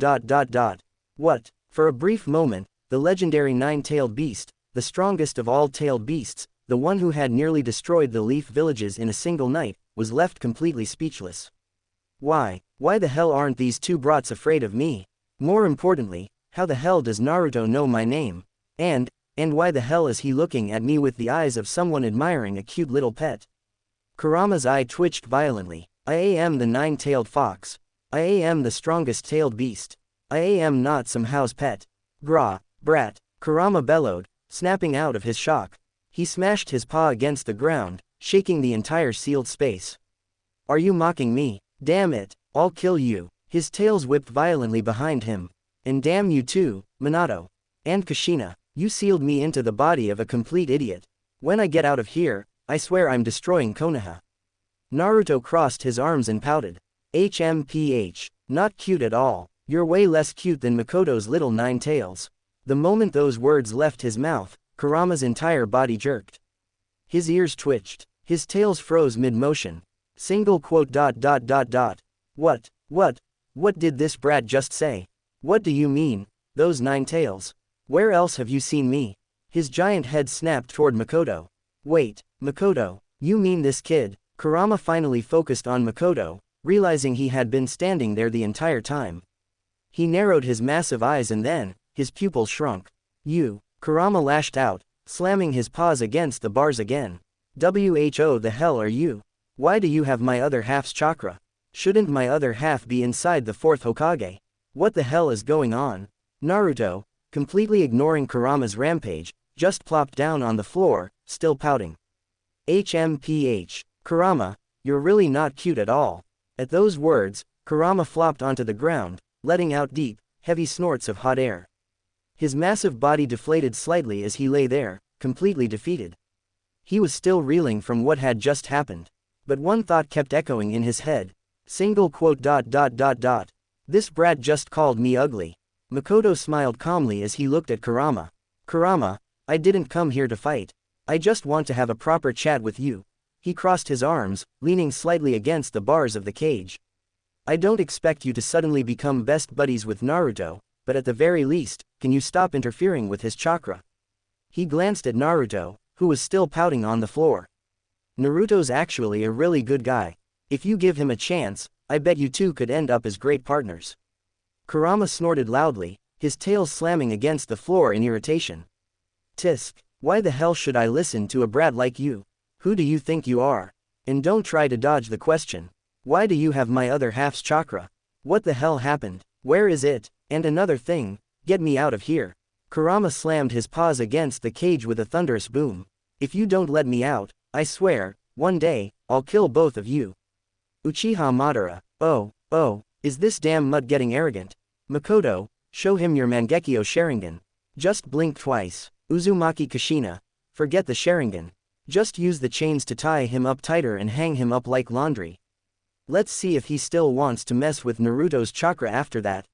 What? For a brief moment, the legendary 9-tailed beast, the strongest of all tailed beasts, the one who had nearly destroyed the Leaf villages in a single night, was left completely speechless. Why the hell aren't these two brats afraid of me? More importantly, how the hell does Naruto know my name? And why the hell is he looking at me with the eyes of someone admiring a cute little pet? Kurama's eye twitched violently. I am the 9-tailed fox. I am the strongest tailed beast. I am not some house pet. Grah, brat, Kurama bellowed, snapping out of his shock. He smashed his paw against the ground, shaking the entire sealed space. Are you mocking me? Damn it, I'll kill you. His tails whipped violently behind him. And damn you too, Minato. And Kushina, you sealed me into the body of a complete idiot. When I get out of here, I swear I'm destroying Konoha. Naruto crossed his arms and pouted. HMPH, not cute at all. You're way less cute than Makoto's little 9 tails. The moment those words left his mouth, Kurama's entire body jerked. His ears twitched. His tails froze mid-motion. Single quote. What did this brat just say? What do you mean, those 9 tails? Where else have you seen me? His giant head snapped toward Makoto. Wait, Makoto, you mean this kid? Kurama finally focused on Makoto, realizing he had been standing there the entire time. He narrowed his massive eyes and then, his pupils shrunk. You, Kurama lashed out, slamming his paws against the bars again. Who the hell are you? Why do you have my other half's chakra? Shouldn't my other half be inside the 4th Hokage? What the hell is going on? Naruto, completely ignoring Kurama's rampage, just plopped down on the floor, still pouting. HMPH, Kurama, you're really not cute at all. At those words, Kurama flopped onto the ground, letting out deep, heavy snorts of hot air. His massive body deflated slightly as he lay there, completely defeated. He was still reeling from what had just happened. But one thought kept echoing in his head. Single quote ... This brat just called me ugly. Makoto smiled calmly as he looked at Kurama. Kurama, I didn't come here to fight. I just want to have a proper chat with you. He crossed his arms, leaning slightly against the bars of the cage. I don't expect you to suddenly become best buddies with Naruto, but at the very least, can you stop interfering with his chakra? He glanced at Naruto, who was still pouting on the floor. Naruto's actually a really good guy. If you give him a chance, I bet you two could end up as great partners. Kurama snorted loudly, his tail slamming against the floor in irritation. Tisk, why the hell should I listen to a brat like you? Who do you think you are? And don't try to dodge the question. Why do you have my other half's chakra? What the hell happened? Where is it? And another thing, get me out of here. Kurama slammed his paws against the cage with a thunderous boom. If you don't let me out, I swear, one day, I'll kill both of you. Uchiha Madara, oh, is this damn mutt getting arrogant? Makoto, show him your Mangekyo Sharingan. Just blink twice. Uzumaki Kushina, forget the Sharingan. Just use the chains to tie him up tighter and hang him up like laundry. Let's see if he still wants to mess with Naruto's chakra after that.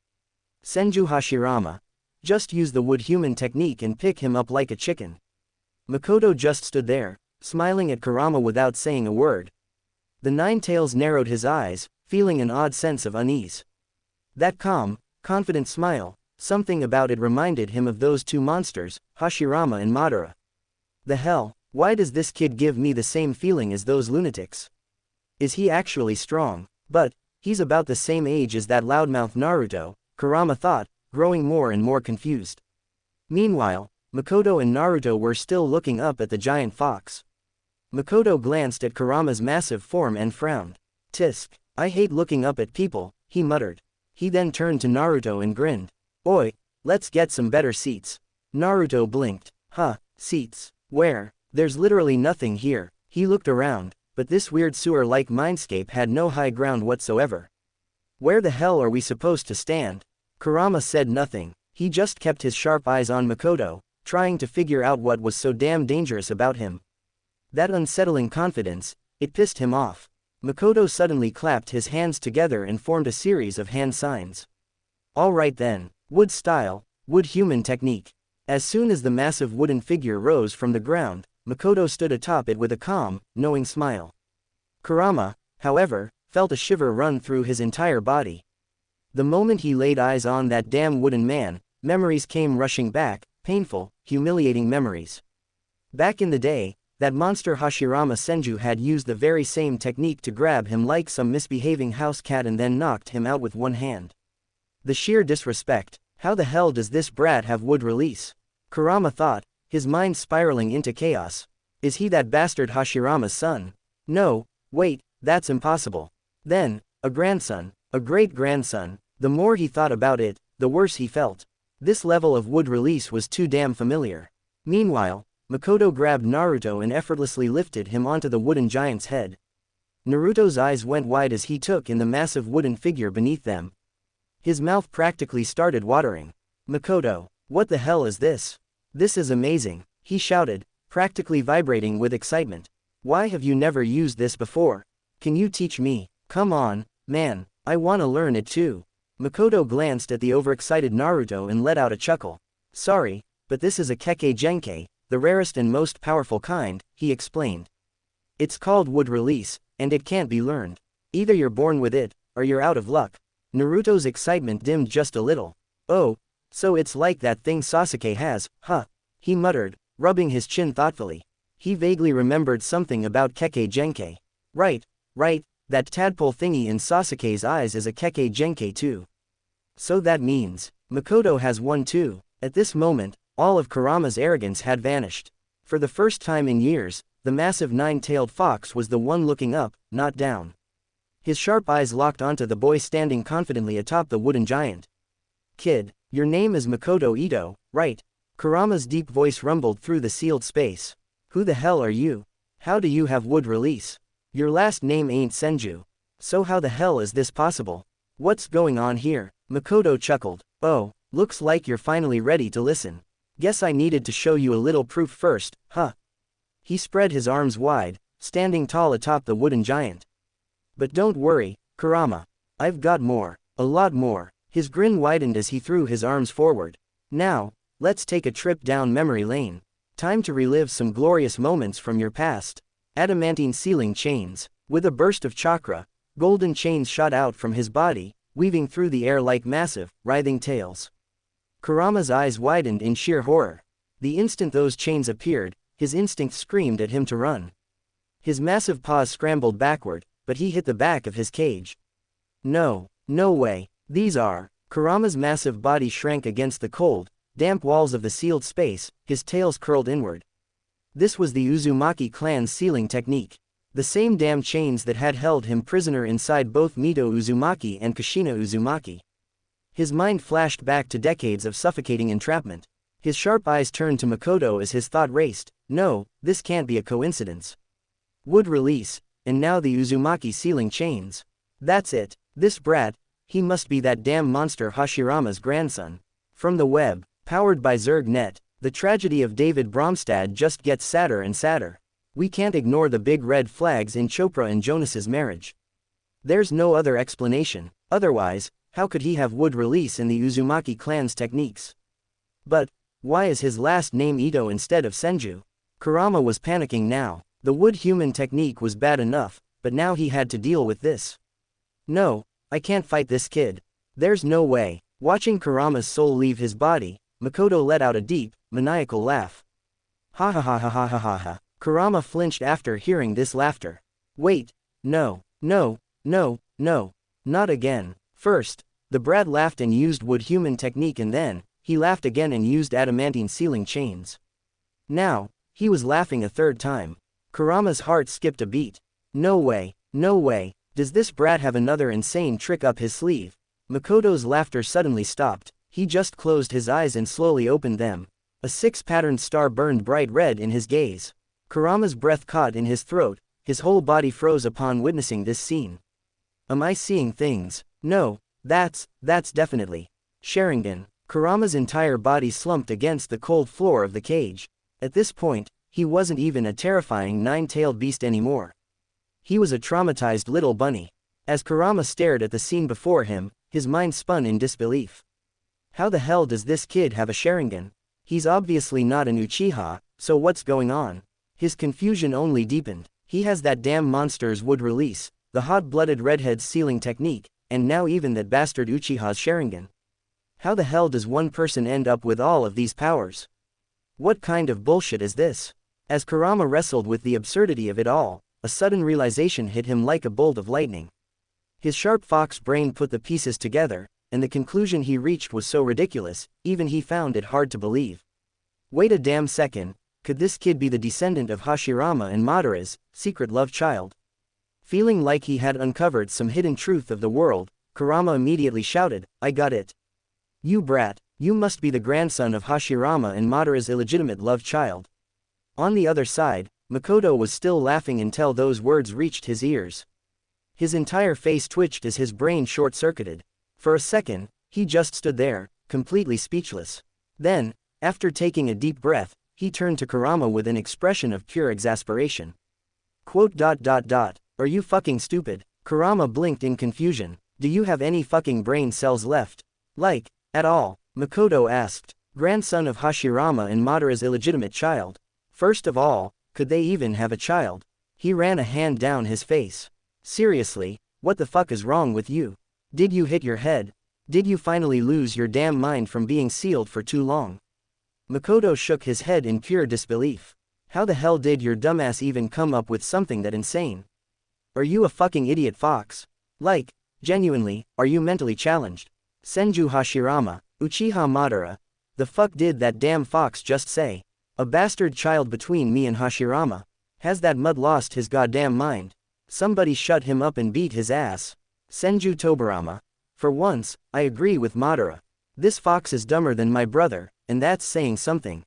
Senju Hashirama. Just use the wood human technique and pick him up like a chicken. Makoto just stood there, smiling at Kurama without saying a word. The Nine-Tails narrowed his eyes, feeling an odd sense of unease. That calm, confident smile, something about it reminded him of those two monsters, Hashirama and Madara. The hell, why does this kid give me the same feeling as those lunatics? Is he actually strong? But, he's about the same age as that loudmouth Naruto, Kurama thought, growing more and more confused. Meanwhile, Makoto and Naruto were still looking up at the giant fox. Makoto glanced at Kurama's massive form and frowned. Tisk, I hate looking up at people, he muttered. He then turned to Naruto and grinned. Oi, let's get some better seats. Naruto blinked. Huh, seats? Where? There's literally nothing here. He looked around, but this weird sewer-like mindscape had no high ground whatsoever. Where the hell are we supposed to stand? Kurama said nothing. He just kept his sharp eyes on Makoto, trying to figure out what was so damn dangerous about him. That unsettling confidence, it pissed him off. Makoto suddenly clapped his hands together and formed a series of hand signs. All right then, wood style, wood human technique. As soon as the massive wooden figure rose from the ground, Makoto stood atop it with a calm, knowing smile. Kurama, however, felt a shiver run through his entire body. The moment he laid eyes on that damn wooden man, memories came rushing back, painful, humiliating memories. Back in the day, that monster Hashirama Senju had used the very same technique to grab him like some misbehaving house cat and then knocked him out with one hand. The sheer disrespect. How the hell does this brat have wood release? Kurama thought, his mind spiraling into chaos. Is he that bastard Hashirama's son? No, wait, that's impossible. Then, a grandson, a great-grandson. The more he thought about it, the worse he felt. This level of wood release was too damn familiar. Meanwhile, Makoto grabbed Naruto and effortlessly lifted him onto the wooden giant's head. Naruto's eyes went wide as he took in the massive wooden figure beneath them. His mouth practically started watering. Makoto, what the hell is this? This is amazing, he shouted, practically vibrating with excitement. Why have you never used this before? Can you teach me? Come on, man, I wanna learn it too. Makoto glanced at the overexcited Naruto and let out a chuckle. Sorry, but this is a Kekkei Genkei, the rarest and most powerful kind, he explained. It's called wood release, and it can't be learned. Either you're born with it, or you're out of luck. Naruto's excitement dimmed just a little. Oh, so it's like that thing Sasuke has, huh? He muttered, rubbing his chin thoughtfully. He vaguely remembered something about Kekkei Genkei. Right, that tadpole thingy in Sasuke's eyes is a Kekkei Genkei too. So that means, Makoto has one too. At this moment, all of Kurama's arrogance had vanished. For the first time in years, the massive nine-tailed fox was the one looking up, not down. His sharp eyes locked onto the boy standing confidently atop the wooden giant. Kid, your name is Makoto Ito, right? Kurama's deep voice rumbled through the sealed space. Who the hell are you? How do you have wood release? Your last name ain't Senju. So how the hell is this possible? What's going on here? Makoto chuckled. Oh, Looks like you're finally ready to listen. Guess I needed to show you a little proof first, huh? He spread his arms wide, standing tall atop the wooden giant. But don't worry, Kurama. I've got more. A lot more. His grin widened as he threw his arms forward. Now, let's take a trip down memory lane. Time to relive some glorious moments from your past. Adamantine ceiling chains. With a burst of chakra, golden chains shot out from his body, weaving through the air like massive, writhing tails. Kurama's eyes widened in sheer horror. The instant those chains appeared, his instinct screamed at him to run. His massive paws scrambled backward, but he hit the back of his cage. No, no way. These are. Kurama's massive body shrank against the cold, damp walls of the sealed space, his tails curled inward. This was the Uzumaki clan's sealing technique. The same damn chains that had held him prisoner inside both Mito Uzumaki and Kushina Uzumaki. His mind flashed back to decades of suffocating entrapment. His sharp eyes turned to Makoto as his thought raced. No, this can't be a coincidence. Wood release, and now the Uzumaki sealing chains. That's it. This brat, he must be that damn monster Hashirama's grandson. From the web, powered by Zerg.net, the tragedy of David Bromstad just gets sadder and sadder. We can't ignore the big red flags in Chopra and Jonas's marriage. There's no other explanation, otherwise, how could he have wood release in the Uzumaki clan's techniques? But, why is his last name Ito instead of Senju? Kurama was panicking now. The wood human technique was bad enough, but now he had to deal with this. No, I can't fight this kid. There's no way. Watching Kurama's soul leave his body, Makoto let out a deep, maniacal laugh. Ha ha ha ha ha ha ha ha. Kurama flinched after hearing this laughter. Wait, no, no, no, no, not again. First, the brat laughed and used wood human technique, and then, he laughed again and used adamantine sealing chains. Now, he was laughing a third time. Kurama's heart skipped a beat. No way, no way, does this brat have another insane trick up his sleeve? Makoto's laughter suddenly stopped. He just closed his eyes and slowly opened them. A six-patterned star burned bright red in his gaze. Kurama's breath caught in his throat, his whole body froze upon witnessing this scene. Am I seeing things? No, that's definitely Sharingan. Kurama's entire body slumped against the cold floor of the cage. At this point, he wasn't even a terrifying nine-tailed beast anymore. He was a traumatized little bunny. As Kurama stared at the scene before him, his mind spun in disbelief. How the hell does this kid have a Sharingan? He's obviously not an Uchiha, so what's going on? His confusion only deepened. He has that damn monster's wood release, the hot-blooded redhead's sealing technique, and now even that bastard Uchiha's Sharingan. How the hell does one person end up with all of these powers? What kind of bullshit is this? As Kurama wrestled with the absurdity of it all, a sudden realization hit him like a bolt of lightning. His sharp fox brain put the pieces together, and the conclusion he reached was so ridiculous, even he found it hard to believe. Wait a damn second, could this kid be the descendant of Hashirama and Madara's secret love child? Feeling like he had uncovered some hidden truth of the world, Kurama immediately shouted, I got it. You brat, you must be the grandson of Hashirama and Madara's illegitimate love child. On the other side, Makoto was still laughing until those words reached his ears. His entire face twitched as his brain short-circuited. For a second, he just stood there, completely speechless. Then, after taking a deep breath, he turned to Kurama with an expression of pure exasperation. Are you fucking stupid? Kurama blinked in confusion. Do you have any fucking brain cells left? Like, at all? Makoto asked. Grandson of Hashirama and Madara's illegitimate child. First of all, could they even have a child? He ran a hand down his face. Seriously, what the fuck is wrong with you? Did you hit your head? Did you finally lose your damn mind from being sealed for too long? Makoto shook his head in pure disbelief. How the hell did your dumbass even come up with something that insane? Are you a fucking idiot fox? Like, genuinely, are you mentally challenged? Senju Hashirama, Uchiha Madara. The fuck did that damn fox just say? A bastard child between me and Hashirama. Has that mud lost his goddamn mind? Somebody shut him up and beat his ass. Senju Tobarama. For once, I agree with Madara. This fox is dumber than my brother, and that's saying something.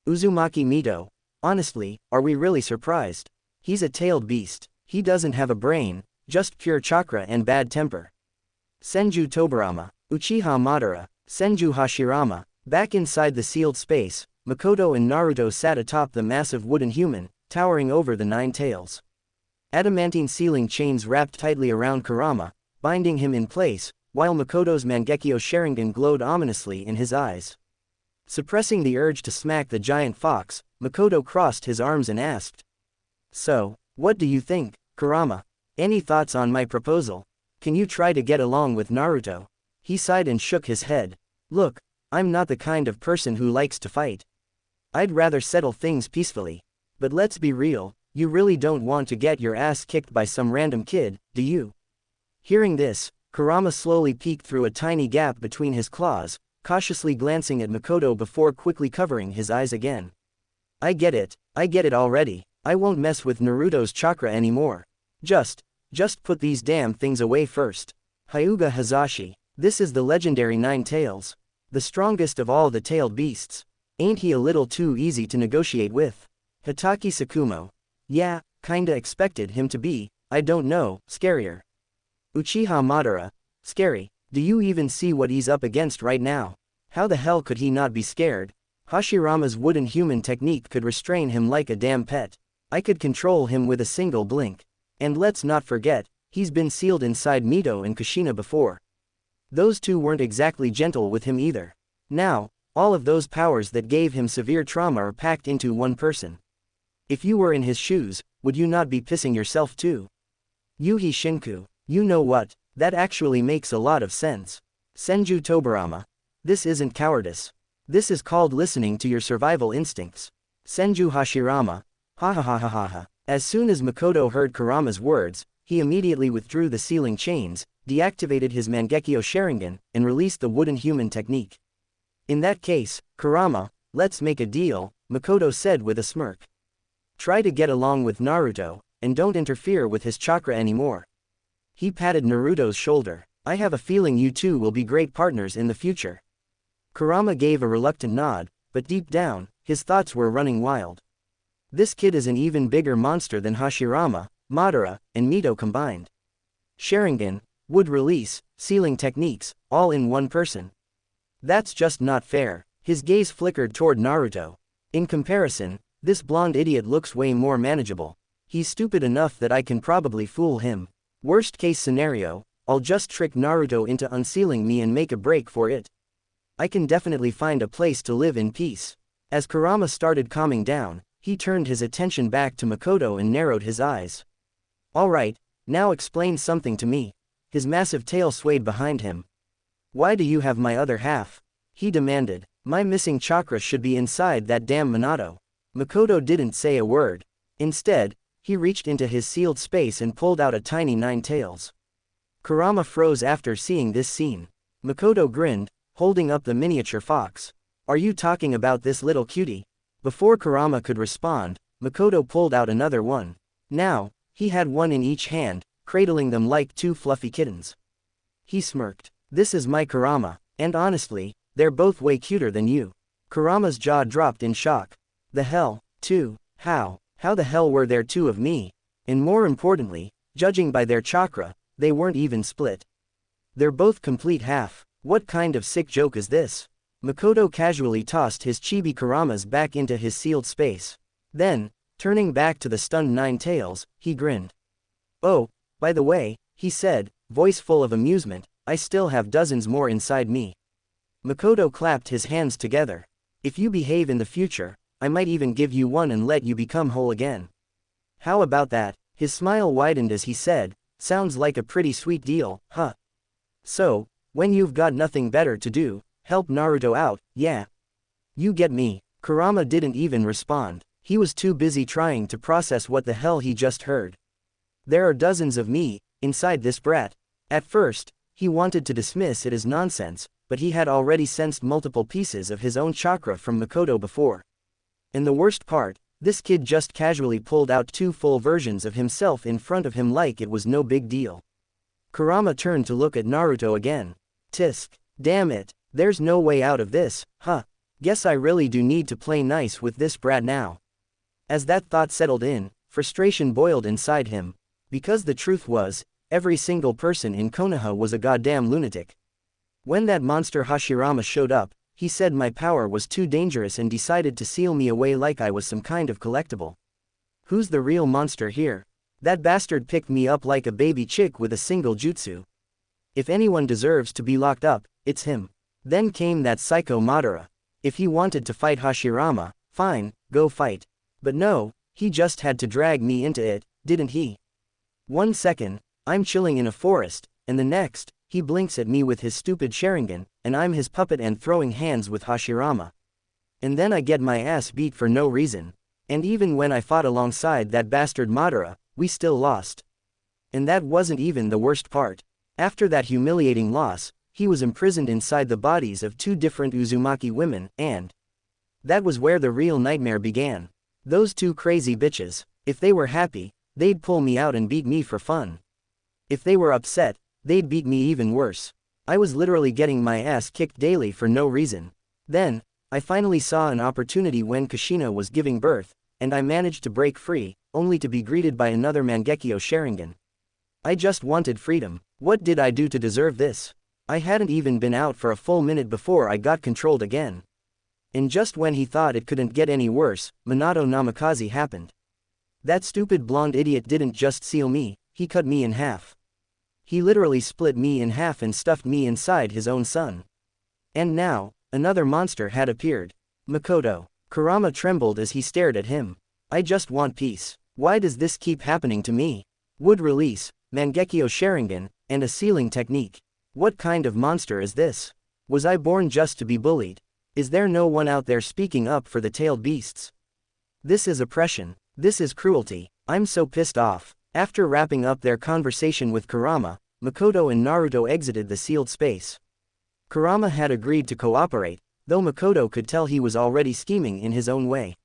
Uzumaki Mito. Honestly, are we really surprised? He's a tailed beast. He doesn't have a brain, just pure chakra and bad temper. Senju Tobarama. Uchiha Madara. Senju Hashirama. Back inside the sealed space, Makoto and Naruto sat atop the massive wooden human, towering over the nine tails. Adamantine sealing chains wrapped tightly around Kurama, binding him in place, while Makoto's Mangekyo Sharingan glowed ominously in his eyes. Suppressing the urge to smack the giant fox, Makoto crossed his arms and asked, "So, what do you think, Kurama? Any thoughts on my proposal? Can you try to get along with Naruto?" He sighed and shook his head. "Look, I'm not the kind of person who likes to fight. I'd rather settle things peacefully. But let's be real, you really don't want to get your ass kicked by some random kid, do you?" Hearing this, Kurama slowly peeked through a tiny gap between his claws, cautiously glancing at Makoto before quickly covering his eyes again. I get it already. I won't mess with Naruto's chakra anymore. Just put these damn things away first. Hyuga Hazashi. This is the legendary Nine Tails. The strongest of all the tailed beasts. Ain't he a little too easy to negotiate with? Hitaki Sakumo. Yeah, kinda expected him to be, I don't know, scarier. Uchiha Madara. Scary. Do you even see what he's up against right now? How the hell could he not be scared? Hashirama's wooden human technique could restrain him like a damn pet. I could control him with a single blink. And let's not forget, he's been sealed inside Mito and Kushina before. Those two weren't exactly gentle with him either. Now, all of those powers that gave him severe trauma are packed into one person. If you were in his shoes, would you not be pissing yourself too? Yuhi Shinku. You know what, that actually makes a lot of sense. Senju Tobarama. This isn't cowardice. This is called listening to your survival instincts. Senju Hashirama. Ha ha ha ha ha ha. As soon as Makoto heard Kurama's words, he immediately withdrew the sealing chains, deactivated his Mangekyo Sharingan, and released the wooden human technique. In that case, Kurama, let's make a deal, Makoto said with a smirk. Try to get along with Naruto, and don't interfere with his chakra anymore. He patted Naruto's shoulder. I have a feeling you two will be great partners in the future. Kurama gave a reluctant nod, but deep down, his thoughts were running wild. This kid is an even bigger monster than Hashirama, Madara, and Mito combined. Sharingan, wood release, sealing techniques, all in one person. That's just not fair. His gaze flickered toward Naruto. In comparison, this blonde idiot looks way more manageable. He's stupid enough that I can probably fool him. Worst case scenario, I'll just trick Naruto into unsealing me and make a break for it. I can definitely find a place to live in peace. As Kurama started calming down, he turned his attention back to Makoto and narrowed his eyes. Alright, now explain something to me. His massive tail swayed behind him. Why do you have my other half? He demanded. My missing chakra should be inside that damn Minato. Makoto didn't say a word. Instead, he reached into his sealed space and pulled out a tiny nine tails. Kurama froze after seeing this scene. Makoto grinned, holding up the miniature fox. Are you talking about this little cutie? Before Kurama could respond, Makoto pulled out another one. Now, he had one in each hand, cradling them like two fluffy kittens. He smirked. This is my Kurama, and honestly, they're both way cuter than you. Kurama's jaw dropped in shock. The hell, two? How the hell were there two of me? And more importantly, judging by their chakra, they weren't even split. They're both complete half. What kind of sick joke is this? Makoto casually tossed his chibi Kuramas back into his sealed space. Then, turning back to the stunned nine tails, he grinned. Oh, by the way, he said, voice full of amusement, I still have dozens more inside me. Makoto clapped his hands together. If you behave in the future, I might even give you one and let you become whole again. How about that? His smile widened as he said, sounds like a pretty sweet deal, huh? So, when you've got nothing better to do, help Naruto out, yeah. You get me. Kurama didn't even respond. He was too busy trying to process what the hell he just heard. There are dozens of me, inside this brat. At first, he wanted to dismiss it as nonsense, but he had already sensed multiple pieces of his own chakra from Makoto before. And the worst part, this kid just casually pulled out two full versions of himself in front of him like it was no big deal. Kurama turned to look at Naruto again. Tisk. Damn it, there's no way out of this, huh? Guess I really do need to play nice with this brat now. As that thought settled in, frustration boiled inside him. Because the truth was, every single person in Konoha was a goddamn lunatic. When that monster Hashirama showed up, he said my power was too dangerous and decided to seal me away like I was some kind of collectible. Who's the real monster here? That bastard picked me up like a baby chick with a single jutsu. If anyone deserves to be locked up, it's him. Then came that psycho Madara. If he wanted to fight Hashirama, fine, go fight. But no, he just had to drag me into it, didn't he? 1 second, I'm chilling in a forest, and the next, he blinks at me with his stupid Sharingan, and I'm his puppet and throwing hands with Hashirama. And then I get my ass beat for no reason. And even when I fought alongside that bastard Madara, we still lost. And that wasn't even the worst part. After that humiliating loss, he was imprisoned inside the bodies of 2 different Uzumaki women, and that was where the real nightmare began. Those 2 crazy bitches, if they were happy, they'd pull me out and beat me for fun. If they were upset, they'd beat me even worse. I was literally getting my ass kicked daily for no reason. Then, I finally saw an opportunity when Kushina was giving birth, and I managed to break free, only to be greeted by another Mangekyo Sharingan. I just wanted freedom. What did I do to deserve this? I hadn't even been out for a full minute before I got controlled again. And just when he thought it couldn't get any worse, Minato Namikaze happened. That stupid blonde idiot didn't just seal me, he cut me in half. He literally split me in half and stuffed me inside his own son. And now, another monster had appeared. Makoto. Kurama trembled as he stared at him. I just want peace. Why does this keep happening to me? Wood release, Mangekyo Sharingan, and a sealing technique. What kind of monster is this? Was I born just to be bullied? Is there no one out there speaking up for the tailed beasts? This is oppression. This is cruelty. I'm so pissed off. After wrapping up their conversation with Kurama, Makoto and Naruto exited the sealed space. Kurama had agreed to cooperate, though Makoto could tell he was already scheming in his own way.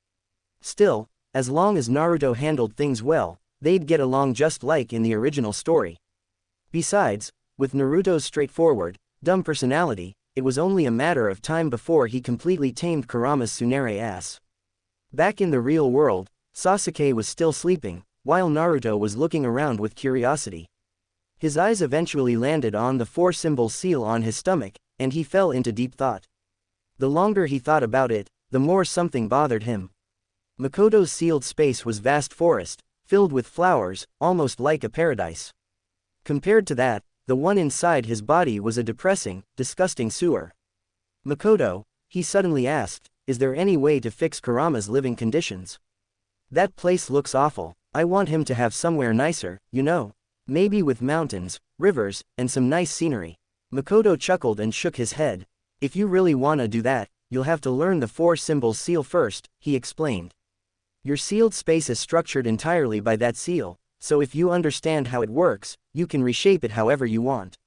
Still, as long as Naruto handled things well, they'd get along just like in the original story. Besides, with Naruto's straightforward, dumb personality, it was only a matter of time before he completely tamed Kurama's Tsunere ass. Back in the real world, Sasuke was still sleeping, while Naruto was looking around with curiosity. His eyes eventually landed on the 4-symbol seal on his stomach, and he fell into deep thought. The longer he thought about it, the more something bothered him. Makoto's sealed space was vast forest, filled with flowers, almost like a paradise. Compared to that, the one inside his body was a depressing, disgusting sewer. Makoto, he suddenly asked, is there any way to fix Kurama's living conditions? That place looks awful. I want him to have somewhere nicer, you know. Maybe with mountains, rivers, and some nice scenery. Makoto chuckled and shook his head. If you really wanna do that, you'll have to learn the 4-symbol seal first, he explained. Your sealed space is structured entirely by that seal, so if you understand how it works, you can reshape it however you want.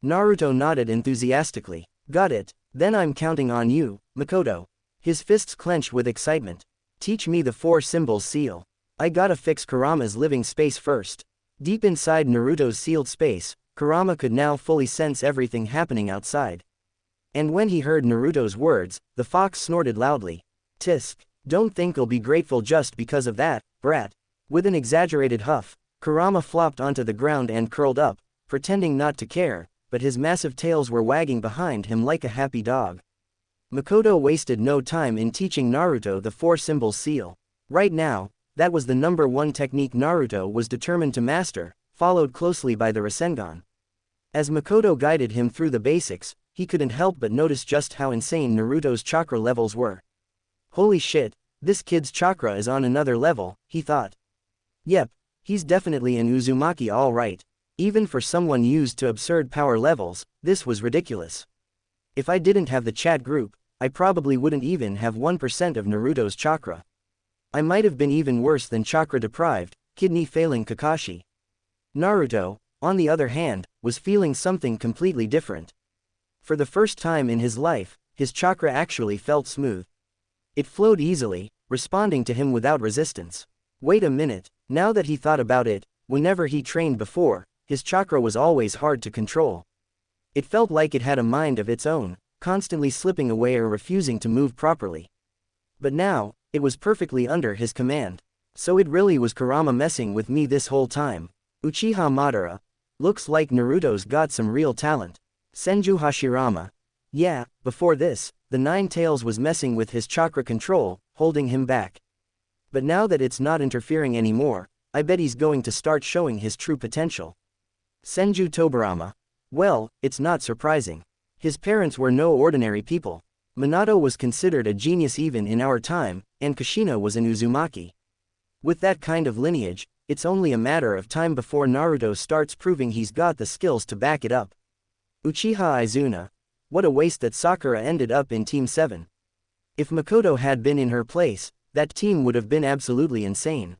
Naruto nodded enthusiastically. Got it, then I'm counting on you, Makoto. His fists clenched with excitement. Teach me the 4-symbol seal. I gotta fix Kurama's living space first. Deep inside Naruto's sealed space, Kurama could now fully sense everything happening outside. And when he heard Naruto's words, the fox snorted loudly. Tisk, don't think I'll be grateful just because of that, brat. With an exaggerated huff, Kurama flopped onto the ground and curled up, pretending not to care, but his massive tails were wagging behind him like a happy dog. Makoto wasted no time in teaching Naruto the 4-symbol seal. Right now, that was the #1 technique Naruto was determined to master, followed closely by the Rasengan. As Makoto guided him through the basics, he couldn't help but notice just how insane Naruto's chakra levels were. Holy shit, this kid's chakra is on another level, he thought. Yep, he's definitely an Uzumaki all right. Even for someone used to absurd power levels, this was ridiculous. If I didn't have the chat group, I probably wouldn't even have 1% of Naruto's chakra. I might have been even worse than chakra-deprived, kidney-failing Kakashi. Naruto, on the other hand, was feeling something completely different. For the first time in his life, his chakra actually felt smooth. It flowed easily, responding to him without resistance. Wait a minute, now that he thought about it, whenever he trained before, his chakra was always hard to control. It felt like it had a mind of its own, constantly slipping away or refusing to move properly. But now, it was perfectly under his command. So it really was Kurama messing with me this whole time. Uchiha Madara. Looks like Naruto's got some real talent. Senju Hashirama. Yeah, before this, the Nine Tails was messing with his chakra control, holding him back. But now that it's not interfering anymore, I bet he's going to start showing his true potential. Senju Tobarama. Well, it's not surprising. His parents were no ordinary people. Minato was considered a genius even in our time, and Kushina was an Uzumaki. With that kind of lineage, it's only a matter of time before Naruto starts proving he's got the skills to back it up. Uchiha Izuna. What a waste that Sakura ended up in Team 7. If Makoto had been in her place, that team would have been absolutely insane.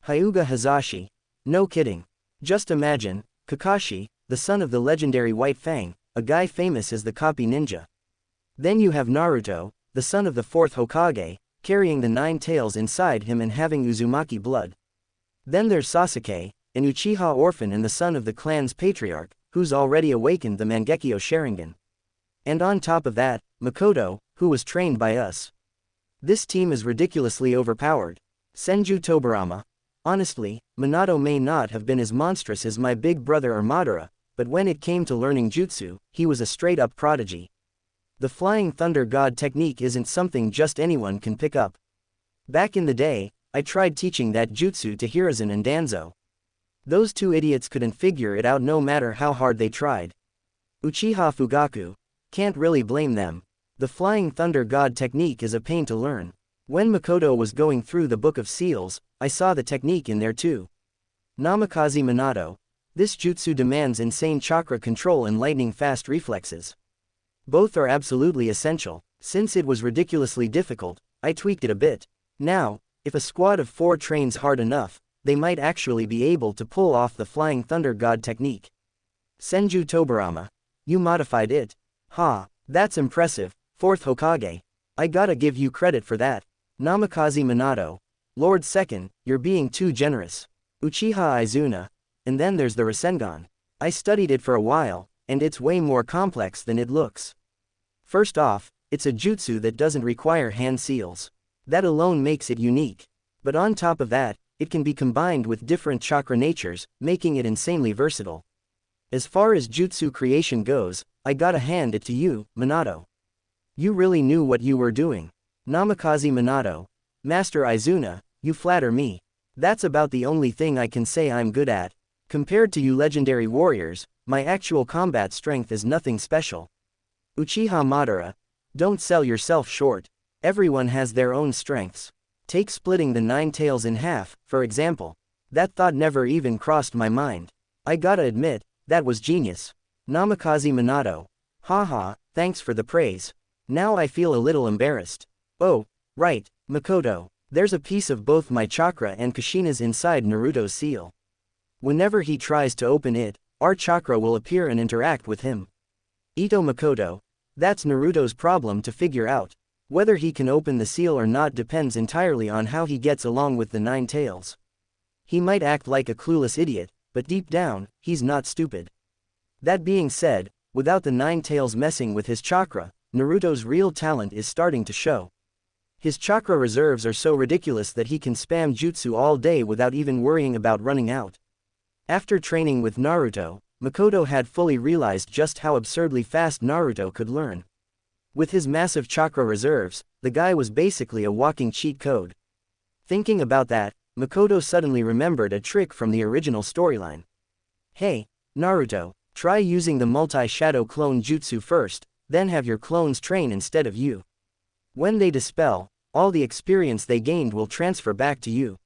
Hyuga Hazashi. No kidding. Just imagine, Kakashi, the son of the legendary White Fang, a guy famous as the copy ninja. Then you have Naruto, the son of the 4th Hokage, carrying the 9 tails inside him and having Uzumaki blood. Then there's Sasuke, an Uchiha orphan and the son of the clan's patriarch, who's already awakened the Mangekyo Sharingan. And on top of that, Makoto, who was trained by us. This team is ridiculously overpowered. Senju Tobarama. Honestly, Minato may not have been as monstrous as my big brother or Madara, but when it came to learning jutsu, he was a straight-up prodigy. The Flying Thunder God technique isn't something just anyone can pick up. Back in the day, I tried teaching that jutsu to Hiruzen and Danzo. Those two idiots couldn't figure it out no matter how hard they tried. Uchiha Fugaku. Can't really blame them. The Flying Thunder God technique is a pain to learn. When Makoto was going through the Book of Seals, I saw the technique in there too. Namikaze Minato. This jutsu demands insane chakra control and lightning-fast reflexes. Both are absolutely essential. Since it was ridiculously difficult, I tweaked it a bit. Now, if a squad of 4 trains hard enough, they might actually be able to pull off the Flying Thunder God technique. Senju Tobarama. You modified it. Ha, that's impressive, 4th Hokage. I gotta give you credit for that. Namikaze Minato. Lord Second, you're being too generous. Uchiha Izuna. And then there's the Rasengan. I studied it for a while, and it's way more complex than it looks. First off, it's a jutsu that doesn't require hand seals. That alone makes it unique. But on top of that, it can be combined with different chakra natures, making it insanely versatile. As far as jutsu creation goes, I gotta hand it to you, Minato. You really knew what you were doing. Namikaze Minato. Master Izuna, you flatter me. That's about the only thing I can say I'm good at. Compared to you legendary warriors, my actual combat strength is nothing special. Uchiha Madara. Don't sell yourself short. Everyone has their own strengths. Take splitting the 9 tails in half, for example. That thought never even crossed my mind. I gotta admit, that was genius. Namikaze Minato. Haha, thanks for the praise. Now I feel a little embarrassed. Oh, right, Makoto. There's a piece of both my chakra and Kushina's inside Naruto's seal. Whenever he tries to open it, our chakra will appear and interact with him. Ito Makoto. That's Naruto's problem to figure out. Whether he can open the seal or not depends entirely on how he gets along with the 9 tails. He might act like a clueless idiot, but deep down, he's not stupid. That being said, without the 9 tails messing with his chakra, Naruto's real talent is starting to show. His chakra reserves are so ridiculous that he can spam jutsu all day without even worrying about running out. After training with Naruto, Makoto had fully realized just how absurdly fast Naruto could learn. With his massive chakra reserves, the guy was basically a walking cheat code. Thinking about that, Makoto suddenly remembered a trick from the original storyline. Hey, Naruto, try using the multi-shadow clone jutsu first, then have your clones train instead of you. When they dispel, all the experience they gained will transfer back to you.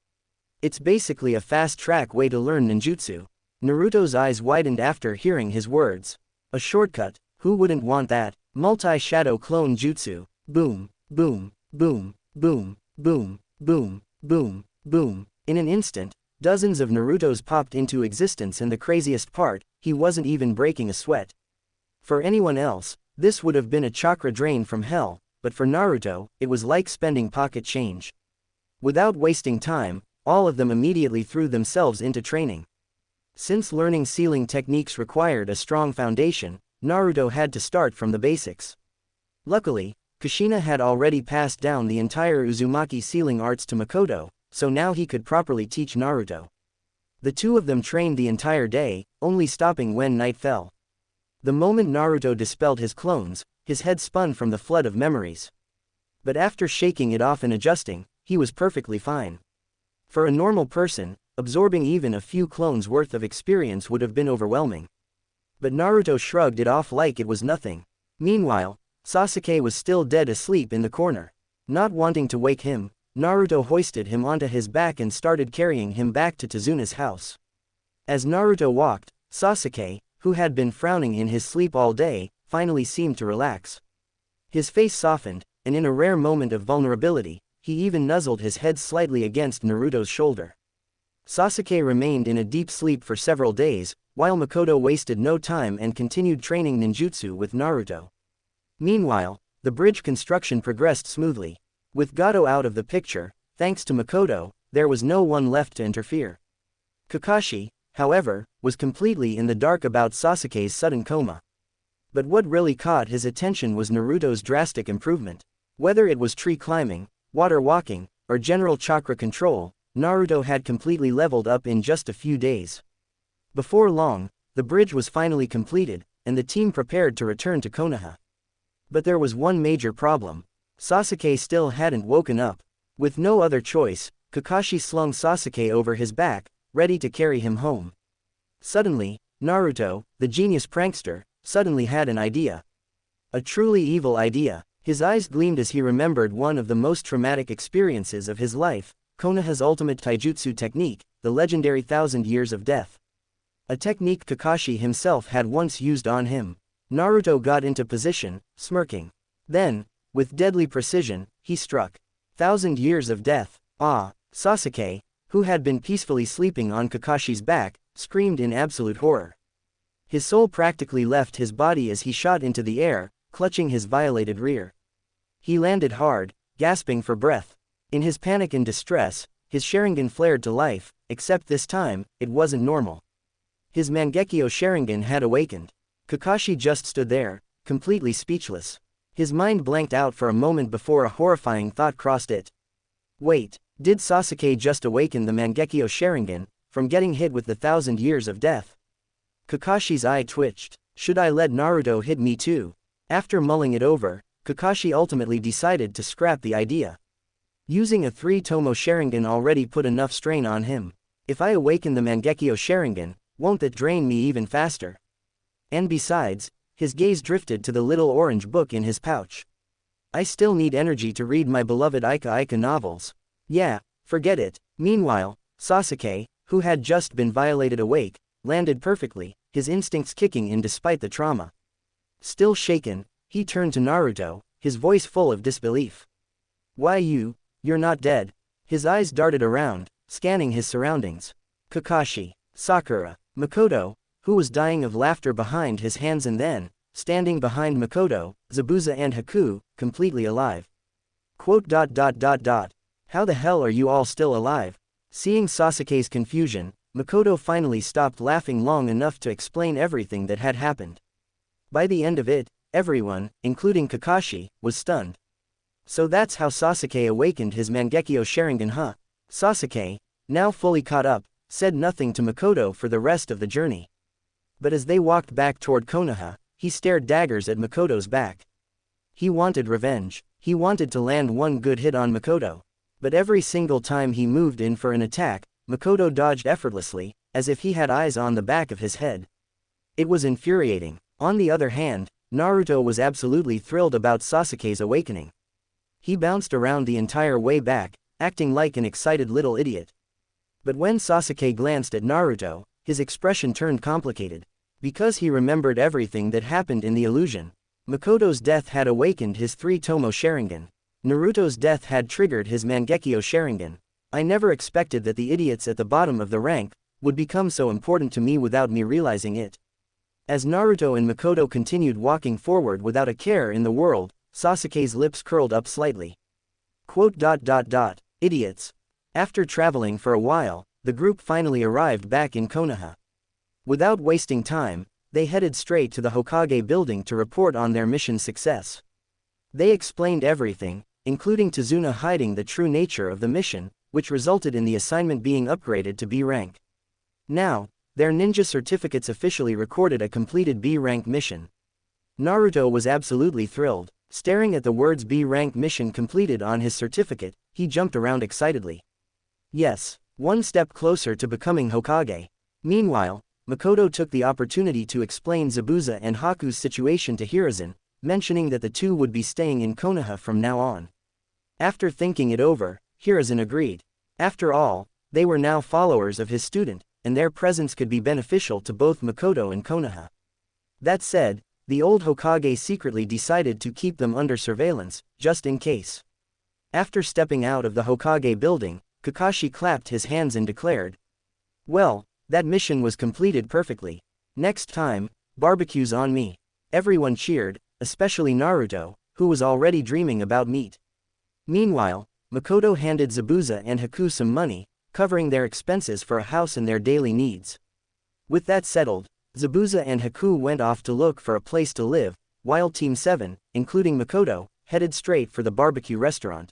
It's basically a fast-track way to learn ninjutsu. Naruto's eyes widened after hearing his words. A shortcut, who wouldn't want that? Multi-shadow clone jutsu. Boom, boom, boom, boom, boom, boom, boom, boom. In an instant, dozens of Narutos popped into existence, and the craziest part, he wasn't even breaking a sweat. For anyone else, this would have been a chakra drain from hell, but for Naruto, it was like spending pocket change. Without wasting time, all of them immediately threw themselves into training. Since learning sealing techniques required a strong foundation, Naruto had to start from the basics. Luckily, Kushina had already passed down the entire Uzumaki sealing arts to Makoto, so now he could properly teach Naruto. The two of them trained the entire day, only stopping when night fell. The moment Naruto dispelled his clones, his head spun from the flood of memories. But after shaking it off and adjusting, he was perfectly fine. For a normal person, absorbing even a few clones worth of experience would have been overwhelming. But Naruto shrugged it off like it was nothing. Meanwhile, Sasuke was still dead asleep in the corner. Not wanting to wake him, Naruto hoisted him onto his back and started carrying him back to Tazuna's house. As Naruto walked, Sasuke, who had been frowning in his sleep all day, finally seemed to relax. His face softened, and in a rare moment of vulnerability, he even nuzzled his head slightly against Naruto's shoulder. Sasuke remained in a deep sleep for several days, while Makoto wasted no time and continued training ninjutsu with Naruto. Meanwhile, the bridge construction progressed smoothly. With Gato out of the picture, thanks to Makoto, there was no one left to interfere. Kakashi, however, was completely in the dark about Sasuke's sudden coma. But what really caught his attention was Naruto's drastic improvement. Whether it was tree climbing, water walking, or general chakra control, Naruto had completely leveled up in just a few days. Before long, the bridge was finally completed, and the team prepared to return to Konoha. But there was one major problem. Sasuke still hadn't woken up. With no other choice, Kakashi slung Sasuke over his back, ready to carry him home. Suddenly, Naruto, the genius prankster, suddenly had an idea. A truly evil idea. His eyes gleamed as he remembered one of the most traumatic experiences of his life, Konoha's ultimate taijutsu technique, the legendary 1,000 Years of Death. A technique Kakashi himself had once used on him. Naruto got into position, smirking. Then, with deadly precision, he struck. 1,000 Years of Death. Ah! Sasuke, who had been peacefully sleeping on Kakashi's back, screamed in absolute horror. His soul practically left his body as he shot into the air, clutching his violated rear. He landed hard, gasping for breath. In his panic and distress, his Sharingan flared to life, except this time, it wasn't normal. His Mangekyo Sharingan had awakened. Kakashi just stood there, completely speechless. His mind blanked out for a moment before a horrifying thought crossed it. Wait, did Sasuke just awaken the Mangekyo Sharingan, from getting hit with the 1,000 Years of Death? Kakashi's eye twitched. Should I let Naruto hit me too? After mulling it over, Kakashi ultimately decided to scrap the idea. Using a 3-tomo Sharingan already put enough strain on him. If I awaken the Mangekyo Sharingan, won't that drain me even faster? And besides, his gaze drifted to the little orange book in his pouch. I still need energy to read my beloved Ika novels. Yeah, forget it. Meanwhile, Sasuke, who had just been violated awake, landed perfectly, his instincts kicking in despite the trauma. Still shaken, he turned to Naruto, his voice full of disbelief. Why you're not dead. His eyes darted around, scanning his surroundings. Kakashi, Sakura, Makoto, who was dying of laughter behind his hands, and then, standing behind Makoto, Zabuza and Haku, completely alive. How the hell are you all still alive? Seeing Sasuke's confusion, Makoto finally stopped laughing long enough to explain everything that had happened. By the end of it, everyone, including Kakashi, was stunned. So that's how Sasuke awakened his Mangekyo Sharingan, huh? Sasuke, now fully caught up, said nothing to Makoto for the rest of the journey. But as they walked back toward Konoha, he stared daggers at Makoto's back. He wanted revenge. He wanted to land one good hit on Makoto. But every single time he moved in for an attack, Makoto dodged effortlessly, as if he had eyes on the back of his head. It was infuriating. On the other hand, Naruto was absolutely thrilled about Sasuke's awakening. He bounced around the entire way back, acting like an excited little idiot. But when Sasuke glanced at Naruto, his expression turned complicated. Because he remembered everything that happened in the illusion. Makoto's death had awakened his 3-tomo Sharingan. Naruto's death had triggered his Mangekyo Sharingan. I never expected that the idiots at the bottom of the rank would become so important to me without me realizing it. As Naruto and Makoto continued walking forward without a care in the world, Sasuke's lips curled up slightly. Idiots. After traveling for a while, the group finally arrived back in Konoha. Without wasting time, they headed straight to the Hokage building to report on their mission's success. They explained everything, including Tazuna hiding the true nature of the mission, which resulted in the assignment being upgraded to B rank. Now, Their ninja certificates officially recorded a completed B-rank mission. Naruto was absolutely thrilled. Staring at the words B-rank mission completed on his certificate, he jumped around excitedly. Yes, one step closer to becoming Hokage. Meanwhile, Makoto took the opportunity to explain Zabuza and Haku's situation to Hiruzen, mentioning that the two would be staying in Konoha from now on. After thinking it over, Hiruzen agreed. After all, they were now followers of his student, and their presence could be beneficial to both Makoto and Konoha. That said, the old Hokage secretly decided to keep them under surveillance, just in case. After stepping out of the Hokage building, Kakashi clapped his hands and declared, "Well, that mission was completed perfectly. Next time, barbecue's on me." Everyone cheered, especially Naruto, who was already dreaming about meat. Meanwhile, Makoto handed Zabuza and Haku some money, covering their expenses for a house and their daily needs. With that settled, Zabuza and Haku went off to look for a place to live, while Team 7, including Makoto, headed straight for the barbecue restaurant.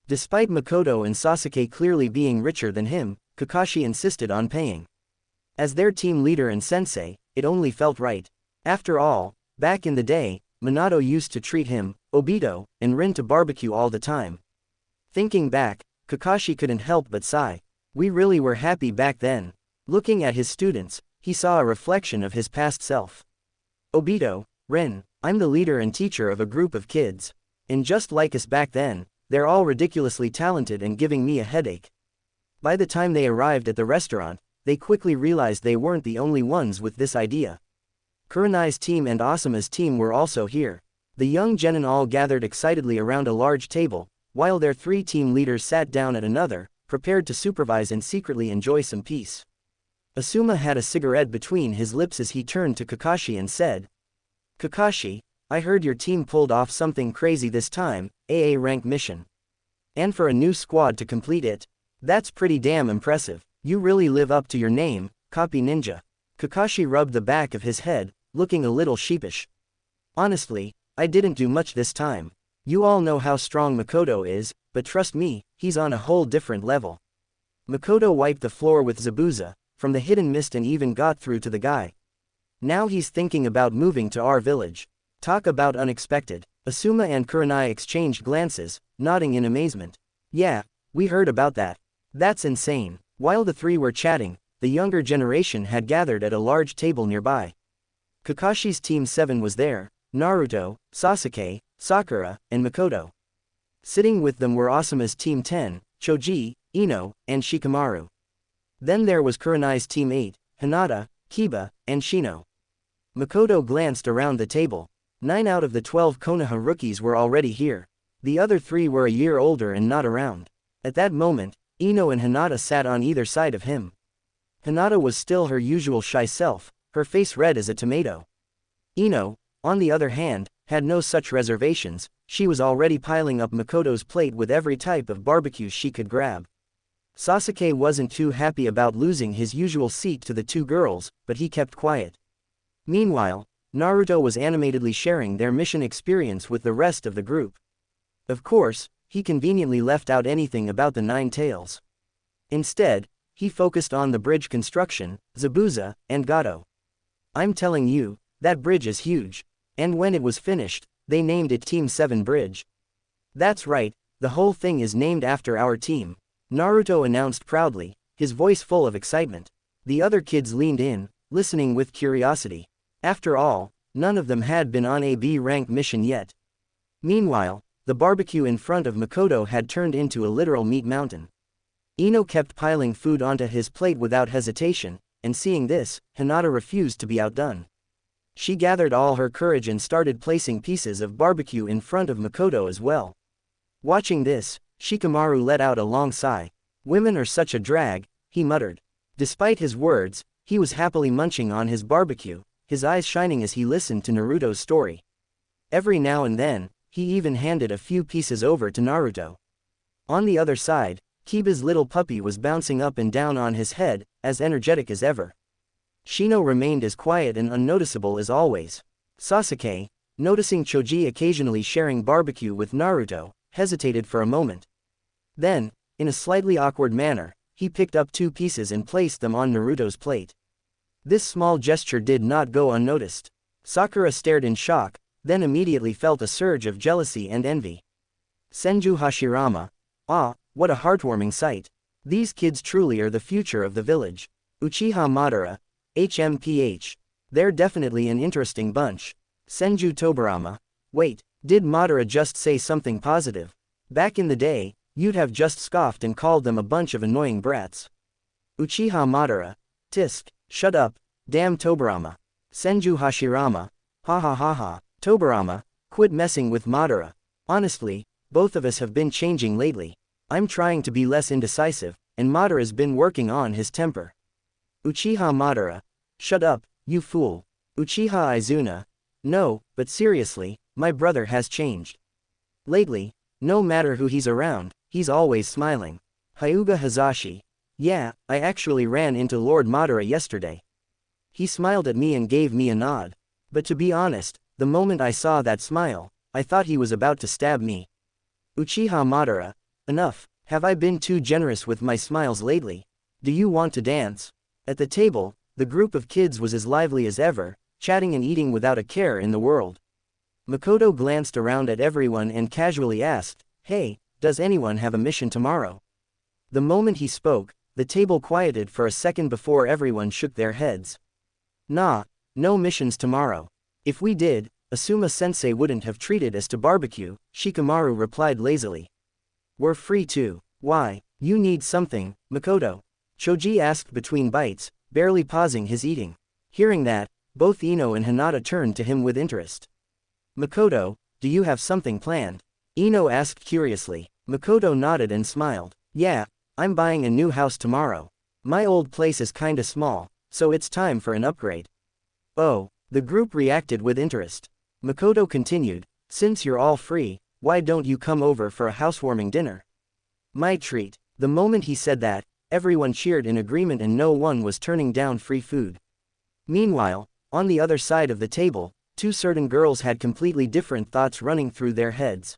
Despite Makoto and Sasuke clearly being richer than him, Kakashi insisted on paying. As their team leader and sensei, it only felt right. After all, back in the day, Minato used to treat him, Obito, and Rin to barbecue all the time. Thinking back, Kakashi couldn't help but sigh. We really were happy back then. Looking at his students, he saw a reflection of his past self. Obito, Rin, I'm the leader and teacher of a group of kids. And just like us back then, they're all ridiculously talented and giving me a headache. By the time they arrived at the restaurant, they quickly realized they weren't the only ones with this idea. Kurenai's team and Asuma's team were also here. The young genin all gathered excitedly around a large table, while their three team leaders sat down at another, prepared to supervise and secretly enjoy some peace. Asuma had a cigarette between his lips as he turned to Kakashi and said, "Kakashi, I heard your team pulled off something crazy this time, AA rank mission. And for a new squad to complete it, that's pretty damn impressive. You really live up to your name, Copy Ninja." Kakashi rubbed the back of his head, looking a little sheepish. "Honestly, I didn't do much this time. You all know how strong Makoto is, but trust me, he's on a whole different level." Makoto wiped the floor with Zabuza from the hidden mist and even got through to the guy. "Now he's thinking about moving to our village. Talk about unexpected." Asuma and Kurenai exchanged glances, nodding in amazement. "Yeah, we heard about that. That's insane." While the three were chatting, the younger generation had gathered at a large table nearby. Kakashi's Team 7 was there, Naruto, Sasuke, Sakura, and Makoto. Sitting with them were Asuma's Team 10, Choji, Ino, and Shikamaru. Then there was Kurenai's Team 8, Hinata, Kiba, and Shino. Makoto glanced around the table. 9 out of the 12 Konoha rookies were already here. The other 3 were a year older and not around. At that moment, Ino and Hinata sat on either side of him. Hinata was still her usual shy self, her face red as a tomato. Ino, on the other hand, had no such reservations. She was already piling up Makoto's plate with every type of barbecue she could grab. Sasuke wasn't too happy about losing his usual seat to the 2 girls, but he kept quiet. Meanwhile, Naruto was animatedly sharing their mission experience with the rest of the group. Of course, he conveniently left out anything about the 9 tails. Instead, he focused on the bridge construction, Zabuza, and Gato. "I'm telling you, that bridge is huge. And when it was finished, they named it Team 7 Bridge." "That's right, the whole thing is named after our team," Naruto announced proudly, his voice full of excitement. The other kids leaned in, listening with curiosity. After all, none of them had been on a B-rank mission yet. Meanwhile, the barbecue in front of Makoto had turned into a literal meat mountain. Ino kept piling food onto his plate without hesitation, and seeing this, Hinata refused to be outdone. She gathered all her courage and started placing pieces of barbecue in front of Makoto as well. Watching this, Shikamaru let out a long sigh. "Women are such a drag," he muttered. Despite his words, he was happily munching on his barbecue, his eyes shining as he listened to Naruto's story. Every now and then, he even handed a few pieces over to Naruto. On the other side, Kiba's little puppy was bouncing up and down on his head, as energetic as ever. Shino remained as quiet and unnoticeable as always. Sasuke, noticing Choji occasionally sharing barbecue with Naruto, hesitated for a moment. Then, in a slightly awkward manner, he picked up 2 pieces and placed them on Naruto's plate. This small gesture did not go unnoticed. Sakura stared in shock, then immediately felt a surge of jealousy and envy. Senju Hashirama. Ah, what a heartwarming sight. These kids truly are the future of the village. Uchiha Madara. HMPH. They're definitely an interesting bunch. Senju Tobarama. Wait, did Madara just say something positive? Back in the day, you'd have just scoffed and called them a bunch of annoying brats. Uchiha Madara. Tisk, shut up, damn Tobarama. Senju Hashirama. Ha ha ha ha, Tobarama, quit messing with Madara. Honestly, both of us have been changing lately. I'm trying to be less indecisive, and Madara's been working on his temper. Uchiha Madara. Shut up, you fool. Uchiha Izuna. No, but seriously, my brother has changed. Lately, no matter who he's around, he's always smiling. Hyuga Hazashi. Yeah, I actually ran into Lord Madara yesterday. He smiled at me and gave me a nod. But to be honest, the moment I saw that smile, I thought he was about to stab me. Uchiha Madara. Enough, have I been too generous with my smiles lately? Do you want to dance? At the table, the group of kids was as lively as ever, chatting and eating without a care in the world. Makoto glanced around at everyone and casually asked, "Hey, does anyone have a mission tomorrow?" The moment he spoke, the table quieted for a second before everyone shook their heads. Nah, no missions tomorrow. If we did, Asuma-sensei wouldn't have treated us to barbecue, Shikamaru replied lazily. We're free too. Why, you need something, Makoto? Choji asked between bites, barely pausing his eating. Hearing that, both Ino and Hinata turned to him with interest. Makoto, do you have something planned? Ino asked curiously. Makoto nodded and smiled. Yeah, I'm buying a new house tomorrow. My old place is kinda small, so it's time for an upgrade. Oh, the group reacted with interest. Makoto continued, since you're all free, why don't you come over for a housewarming dinner? My treat. The moment he said that, everyone cheered in agreement and no one was turning down free food. Meanwhile, on the other side of the table, two certain girls had completely different thoughts running through their heads.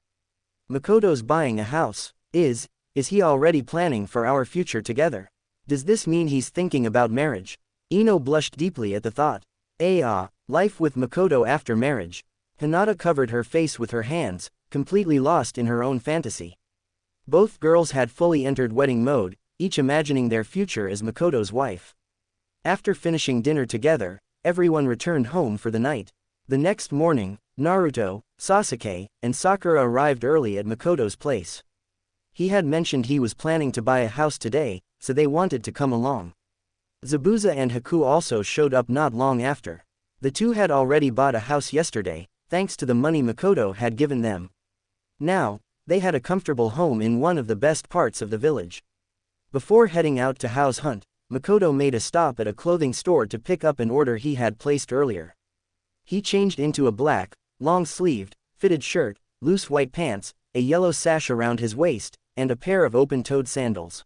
Makoto's buying a house. Is he already planning for our future together? Does this mean he's thinking about marriage? Ino blushed deeply at the thought. Life with Makoto after marriage. Hinata covered her face with her hands, completely lost in her own fantasy. Both girls had fully entered wedding mode, each imagining their future as Makoto's wife. After finishing dinner together, everyone returned home for the night. The next morning, Naruto, Sasuke, and Sakura arrived early at Makoto's place. He had mentioned he was planning to buy a house today, so they wanted to come along. Zabuza and Haku also showed up not long after. The two had already bought a house yesterday, thanks to the money Makoto had given them. Now, they had a comfortable home in one of the best parts of the village. Before heading out to house hunt, Makoto made a stop at a clothing store to pick up an order he had placed earlier. He changed into a black, long-sleeved, fitted shirt, loose white pants, a yellow sash around his waist, and a pair of open-toed sandals.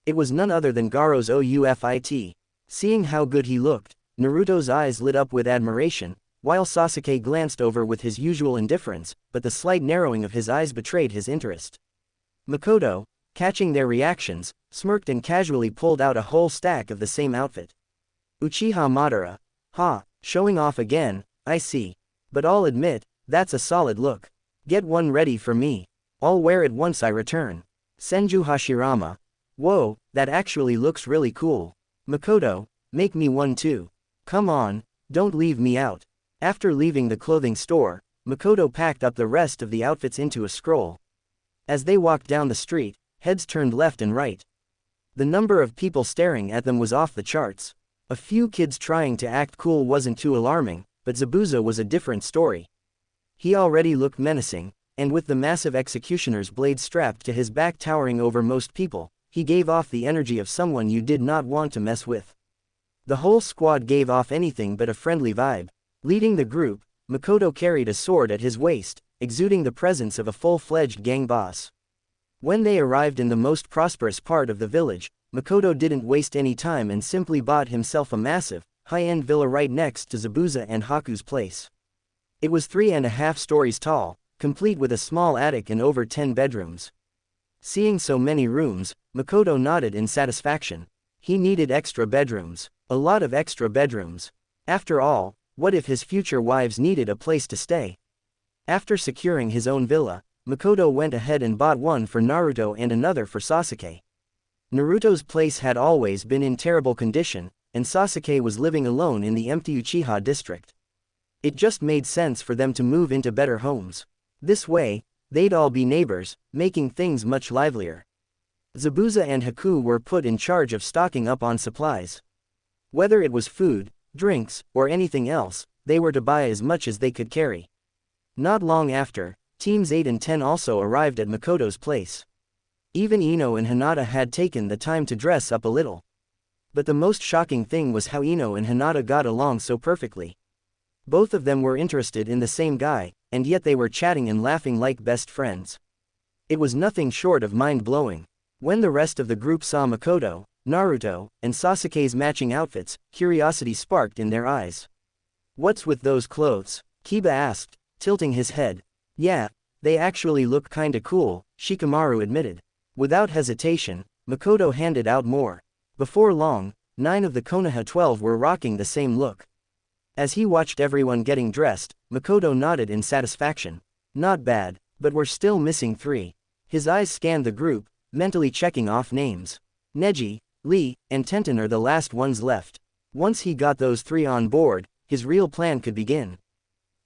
It was none other than Garo's outfit. Seeing how good he looked, Naruto's eyes lit up with admiration, while Sasuke glanced over with his usual indifference, but the slight narrowing of his eyes betrayed his interest. Makoto, catching their reactions, smirked and casually pulled out a whole stack of the same outfit. Uchiha Madara. Ha, showing off again, I see. But I'll admit, that's a solid look. Get one ready for me. I'll wear it once I return. Senju Hashirama. Whoa, that actually looks really cool. Makoto, make me one too. Come on, don't leave me out. After leaving the clothing store, Makoto packed up the rest of the outfits into a scroll. As they walked down the street, heads turned left and right. The number of people staring at them was off the charts. A few kids trying to act cool wasn't too alarming, but Zabuza was a different story. He already looked menacing, and with the massive executioner's blade strapped to his back towering over most people, he gave off the energy of someone you did not want to mess with. The whole squad gave off anything but a friendly vibe. Leading the group, Makoto carried a sword at his waist, exuding the presence of a full-fledged gang boss. When they arrived in the most prosperous part of the village, Makoto didn't waste any time and simply bought himself a massive, high-end villa right next to Zabuza and Haku's place. It was 3.5 stories tall, complete with a small attic and over 10 bedrooms. Seeing so many rooms, Makoto nodded in satisfaction. He needed extra bedrooms. A lot of extra bedrooms. After all, what if his future wives needed a place to stay? After securing his own villa, Makoto went ahead and bought one for Naruto and another for Sasuke. Naruto's place had always been in terrible condition, and Sasuke was living alone in the empty Uchiha district. It just made sense for them to move into better homes. This way, they'd all be neighbors, making things much livelier. Zabuza and Haku were put in charge of stocking up on supplies. Whether it was food, drinks, or anything else, they were to buy as much as they could carry. Not long after, Teams 8 and 10 also arrived at Makoto's place. Even Ino and Hinata had taken the time to dress up a little. But the most shocking thing was how Ino and Hinata got along so perfectly. Both of them were interested in the same guy, and yet they were chatting and laughing like best friends. It was nothing short of mind-blowing. When the rest of the group saw Makoto, Naruto, and Sasuke's matching outfits, curiosity sparked in their eyes. "What's with those clothes?" Kiba asked, tilting his head. "Yeah, they actually look kinda cool," Shikamaru admitted. Without hesitation, Makoto handed out more. Before long, 9 of the Konoha 12 were rocking the same look. As he watched everyone getting dressed, Makoto nodded in satisfaction. Not bad, but we're still missing 3. His eyes scanned the group, mentally checking off names. Neji, Lee, and Tenten are the last ones left. Once he got those 3 on board, his real plan could begin.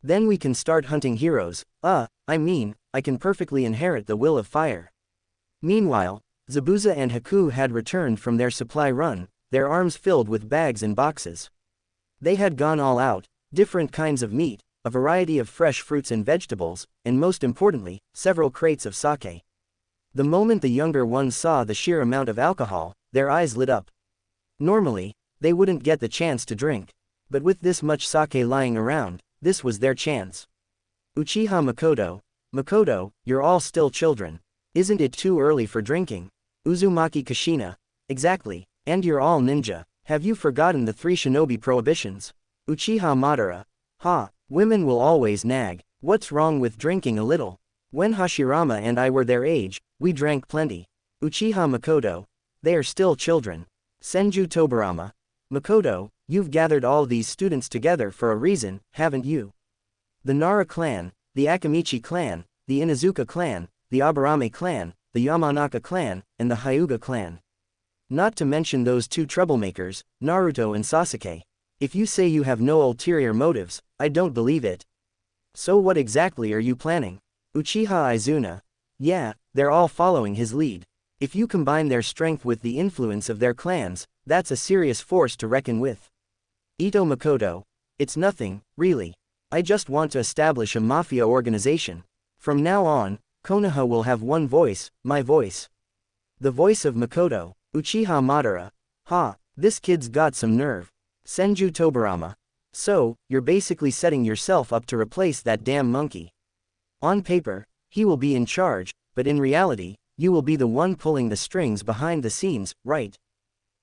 Then we can start hunting heroes. I can perfectly inherit the will of fire. Meanwhile, Zabuza and Haku had returned from their supply run, their arms filled with bags and boxes. They had gone all out, different kinds of meat, a variety of fresh fruits and vegetables, and most importantly, several crates of sake. The moment the younger ones saw the sheer amount of alcohol, their eyes lit up. Normally, they wouldn't get the chance to drink. But with this much sake lying around, this was their chance. Uchiha Makoto, "Makoto, you're all still children. Isn't it too early for drinking?" Uzumaki Kushina, "Exactly, and you're all ninja. Have you forgotten the 3 shinobi prohibitions?" Uchiha Madara, "Ha, women will always nag. What's wrong with drinking a little? When Hashirama and I were their age, we drank plenty." Uchiha Makoto, "They are still children." Senju Tobarama, "Makoto, you've gathered all these students together for a reason, haven't you? The Nara clan, the Akamichi clan, the Inuzuka clan, the Aburame clan, the Yamanaka clan, and the Hyuga clan. Not to mention those 2 troublemakers, Naruto and Sasuke. If you say you have no ulterior motives, I don't believe it. So what exactly are you planning?" Uchiha Izuna, "Yeah, they're all following his lead. If you combine their strength with the influence of their clans, that's a serious force to reckon with." Ito Makoto, "It's nothing, really. I just want to establish a mafia organization. From now on, Konoha will have one voice, my voice." The voice of Makoto, Uchiha Madara, "Ha, this kid's got some nerve." Senju Tobarama, "So, you're basically setting yourself up to replace that damn monkey. On paper, he will be in charge, but in reality, you will be the one pulling the strings behind the scenes, right?"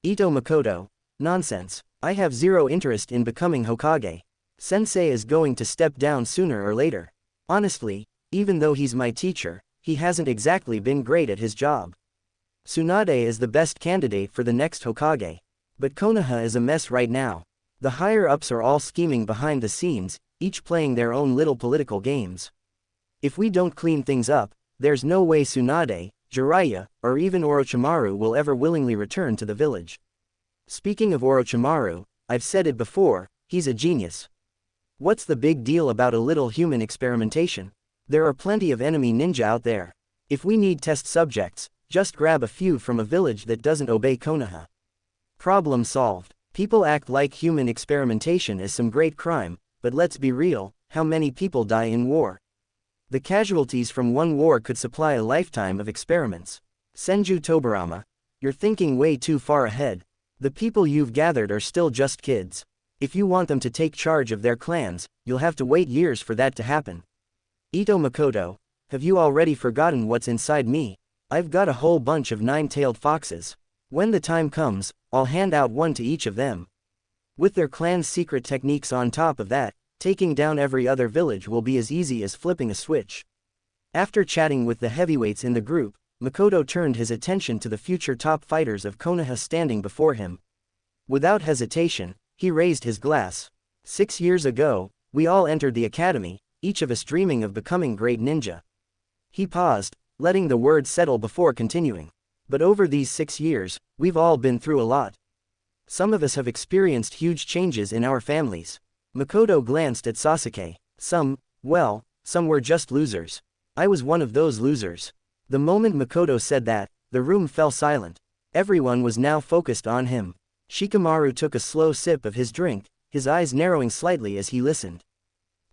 Ito Makoto, "Nonsense. I have zero interest in becoming Hokage. Sensei is going to step down sooner or later. Honestly, even though he's my teacher, he hasn't exactly been great at his job. Tsunade is the best candidate for the next Hokage. But Konoha is a mess right now. The higher-ups are all scheming behind the scenes, each playing their own little political games. If we don't clean things up, there's no way Tsunade, Jiraiya, or even Orochimaru will ever willingly return to the village. Speaking of Orochimaru, I've said it before, he's a genius. What's the big deal about a little human experimentation? There are plenty of enemy ninja out there. If we need test subjects, just grab a few from a village that doesn't obey Konoha. Problem solved. People act like human experimentation is some great crime, but let's be real, how many people die in war? The casualties from one war could supply a lifetime of experiments. Senju Tobarama, you're thinking way too far ahead. The people you've gathered are still just kids. If you want them to take charge of their clans, you'll have to wait years for that to happen. Ito Makoto, have you already forgotten what's inside me? I've got a whole bunch of 9-tailed foxes. When the time comes, I'll hand out one to each of them. With their clan's secret techniques on top of that, taking down every other village will be as easy as flipping a switch. After chatting with the heavyweights in the group, Makoto turned his attention to the future top fighters of Konoha standing before him. Without hesitation, he raised his glass. 6 years ago, we all entered the academy, each of us dreaming of becoming great ninja. He paused, letting the words settle before continuing. But over these 6 years, we've all been through a lot. Some of us have experienced huge changes in our families. Makoto glanced at Sasuke. Some were just losers. I was one of those losers. The moment Makoto said that, the room fell silent. Everyone was now focused on him. Shikamaru took a slow sip of his drink, his eyes narrowing slightly as he listened.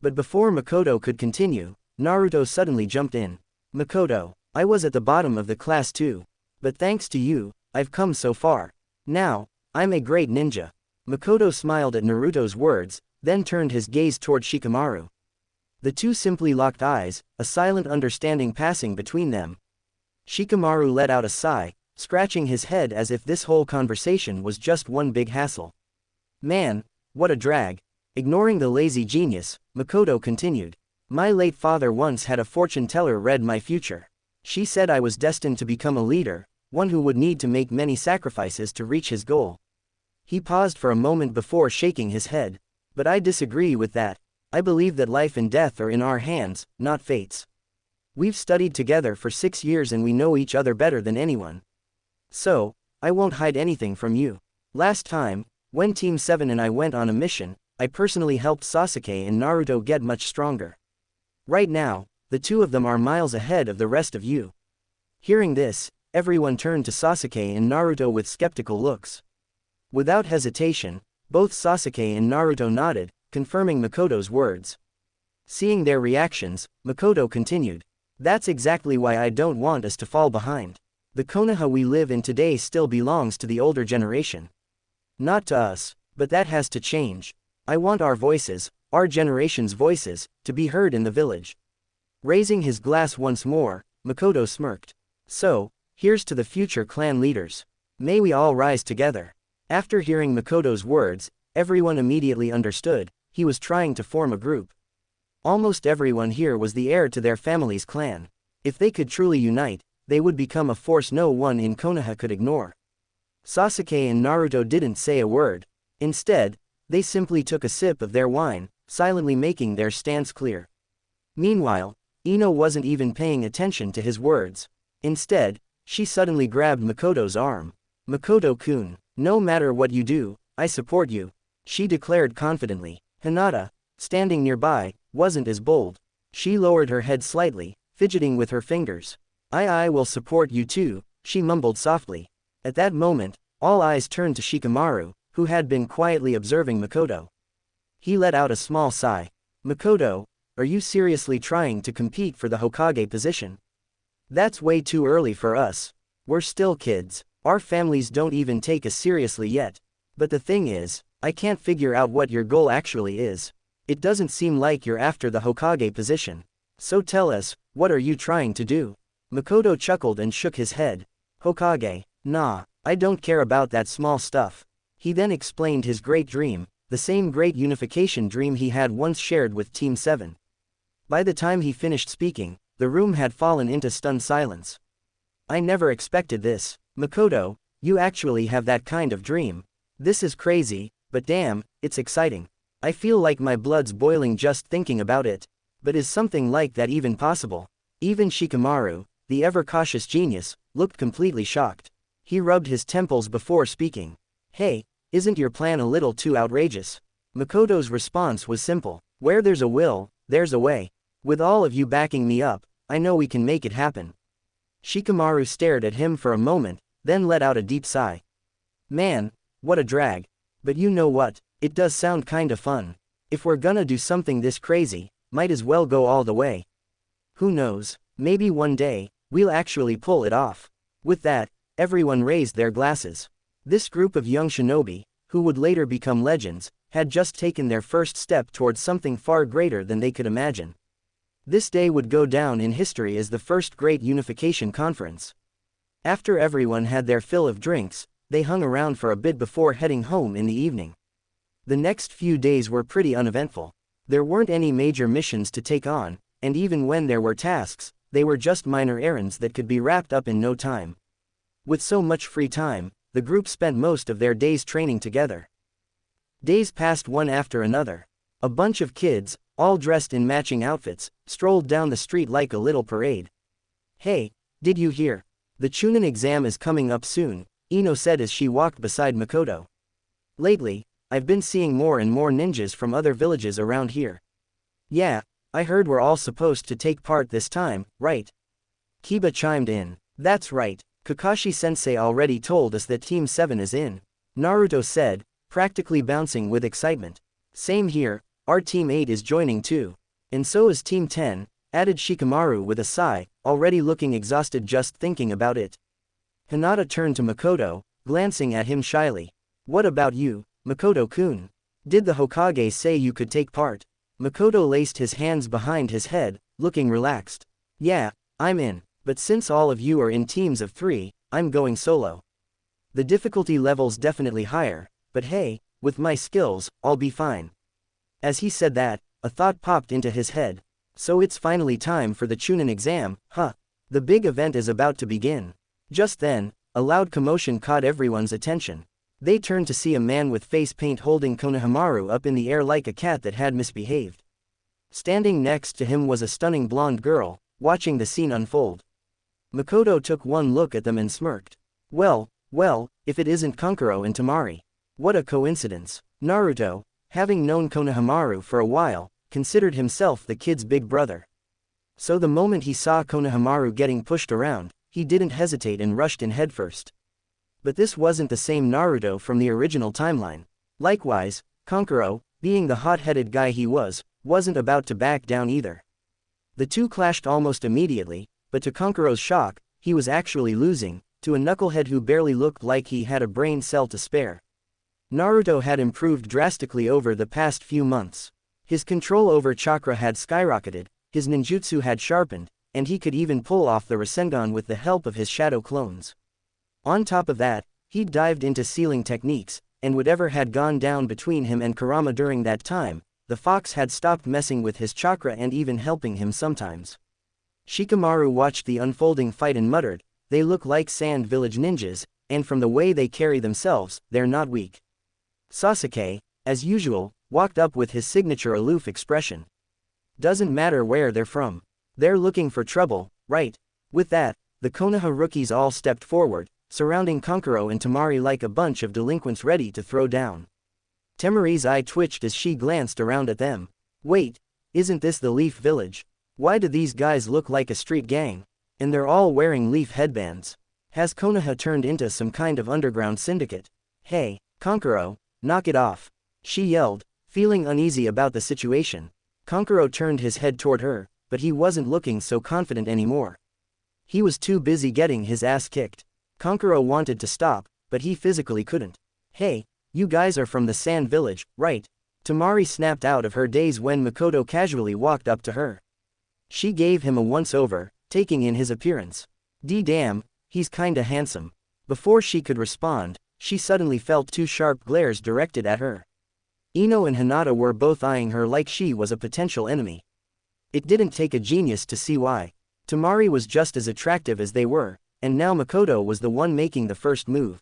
But before Makoto could continue, Naruto suddenly jumped in. Makoto, I was at the bottom of the class too. But thanks to you, I've come so far. Now, I'm a great ninja. Makoto smiled at Naruto's words, then turned his gaze toward Shikamaru. The two simply locked eyes, a silent understanding passing between them. Shikamaru let out a sigh, scratching his head as if this whole conversation was just one big hassle. Man, what a drag. Ignoring the lazy genius, Makoto continued. My late father once had a fortune teller read my future. She said I was destined to become a leader, one who would need to make many sacrifices to reach his goal. He paused for a moment before shaking his head. But I disagree with that. I believe that life and death are in our hands, not fate's. We've studied together for 6 years and we know each other better than anyone. So, I won't hide anything from you. Last time, when Team 7 and I went on a mission, I personally helped Sasuke and Naruto get much stronger. Right now, the two of them are miles ahead of the rest of you. Hearing this, everyone turned to Sasuke and Naruto with skeptical looks. Without hesitation, both Sasuke and Naruto nodded, confirming Makoto's words. Seeing their reactions, Makoto continued. That's exactly why I don't want us to fall behind. The Konoha we live in today still belongs to the older generation. Not to us, but that has to change. I want our voices, our generation's voices, to be heard in the village. Raising his glass once more, Makoto smirked. So, here's to the future clan leaders. May we all rise together. After hearing Makoto's words, everyone immediately understood, he was trying to form a group. Almost everyone here was the heir to their family's clan. If they could truly unite, they would become a force no one in Konoha could ignore. Sasuke and Naruto didn't say a word. Instead, they simply took a sip of their wine, silently making their stance clear. Meanwhile, Ino wasn't even paying attention to his words. Instead, she suddenly grabbed Makoto's arm. Makoto-kun, no matter what you do, I support you, she declared confidently. Hinata, standing nearby, wasn't as bold. She lowered her head slightly, fidgeting with her fingers. I will support you too, she mumbled softly. At that moment, all eyes turned to Shikamaru, who had been quietly observing Makoto. He let out a small sigh. Makoto, are you seriously trying to compete for the Hokage position? That's way too early for us. We're still kids. Our families don't even take us seriously yet. But the thing is, I can't figure out what your goal actually is. It doesn't seem like you're after the Hokage position. So tell us, what are you trying to do? Makoto chuckled and shook his head. Hokage, nah, I don't care about that small stuff. He then explained his great dream, the same great unification dream he had once shared with Team 7. By the time he finished speaking, the room had fallen into stunned silence. I never expected this. Makoto, you actually have that kind of dream. This is crazy, but damn, it's exciting. I feel like my blood's boiling just thinking about it. But is something like that even possible? Even Shikamaru, the ever-cautious genius, looked completely shocked. He rubbed his temples before speaking. Hey, isn't your plan a little too outrageous? Makoto's response was simple. Where there's a will, there's a way. With all of you backing me up, I know we can make it happen. Shikamaru stared at him for a moment, then let out a deep sigh. Man, what a drag. But you know what, it does sound kinda fun. If we're gonna do something this crazy, might as well go all the way. Who knows, maybe one day, we'll actually pull it off. With that, everyone raised their glasses. This group of young shinobi, who would later become legends, had just taken their first step towards something far greater than they could imagine. This day would go down in history as the first great unification conference. After everyone had their fill of drinks, they hung around for a bit before heading home in the evening. The next few days were pretty uneventful. There weren't any major missions to take on, and even when there were tasks, they were just minor errands that could be wrapped up in no time. With so much free time, the group spent most of their days training together. Days passed one after another. A bunch of kids, all dressed in matching outfits, strolled down the street like a little parade. "Hey, did you hear? The Chunin exam is coming up soon," Ino said as she walked beside Makoto. "Lately, I've been seeing more and more ninjas from other villages around here." "Yeah, I heard we're all supposed to take part this time, right?" Kiba chimed in. "That's right, Kakashi-sensei already told us that Team 7 is in," Naruto said, practically bouncing with excitement. "Same here, our Team 8 is joining too. And so is Team 10, added Shikamaru with a sigh, already looking exhausted just thinking about it. Hinata turned to Makoto, glancing at him shyly. "What about you, Makoto-kun? Did the Hokage say you could take part?" Makoto laced his hands behind his head, looking relaxed. "Yeah, I'm in, but since all of you are in teams of 3, I'm going solo. The difficulty level's definitely higher, but hey, with my skills, I'll be fine." As he said that, a thought popped into his head. So it's finally time for the Chunin exam, huh? The big event is about to begin. Just then, a loud commotion caught everyone's attention. They turned to see a man with face paint holding Konohamaru up in the air like a cat that had misbehaved. Standing next to him was a stunning blonde girl, watching the scene unfold. Makoto took one look at them and smirked. Well, if it isn't Kankuro and Temari. What a coincidence. Naruto, having known Konohamaru for a while, considered himself the kid's big brother. So the moment he saw Konohamaru getting pushed around, he didn't hesitate and rushed in headfirst. But this wasn't the same Naruto from the original timeline. Likewise, Kankuro, being the hot-headed guy he was, wasn't about to back down either. The two clashed almost immediately, but to Kankuro's shock, he was actually losing, to a knucklehead who barely looked like he had a brain cell to spare. Naruto had improved drastically over the past few months. His control over Chakra had skyrocketed, his ninjutsu had sharpened, and he could even pull off the Rasengan with the help of his shadow clones. On top of that, he'd dived into sealing techniques, and whatever had gone down between him and Kurama during that time, the fox had stopped messing with his chakra and even helping him sometimes. Shikamaru watched the unfolding fight and muttered, "They look like Sand Village ninjas, and from the way they carry themselves, they're not weak." Sasuke, as usual, walked up with his signature aloof expression. "Doesn't matter where they're from. They're looking for trouble, right?" With that, the Konoha rookies all stepped forward, surrounding Kankuro and Temari like a bunch of delinquents ready to throw down. Temari's eye twitched as she glanced around at them. "Wait, isn't this the Leaf Village? Why do these guys look like a street gang? And they're all wearing leaf headbands. Has Konoha turned into some kind of underground syndicate? Hey, Kankuro, knock it off," she yelled, feeling uneasy about the situation. Kankuro turned his head toward her, but he wasn't looking so confident anymore. He was too busy getting his ass kicked. Kankuro wanted to stop, but he physically couldn't. "Hey, you guys are from the Sand Village, right?" Temari snapped out of her daze when Makoto casually walked up to her. She gave him a once-over, taking in his appearance. Damn, he's kinda handsome." Before she could respond, she suddenly felt two sharp glares directed at her. Ino and Hinata were both eyeing her like she was a potential enemy. It didn't take a genius to see why. Temari was just as attractive as they were, and now Makoto was the one making the first move.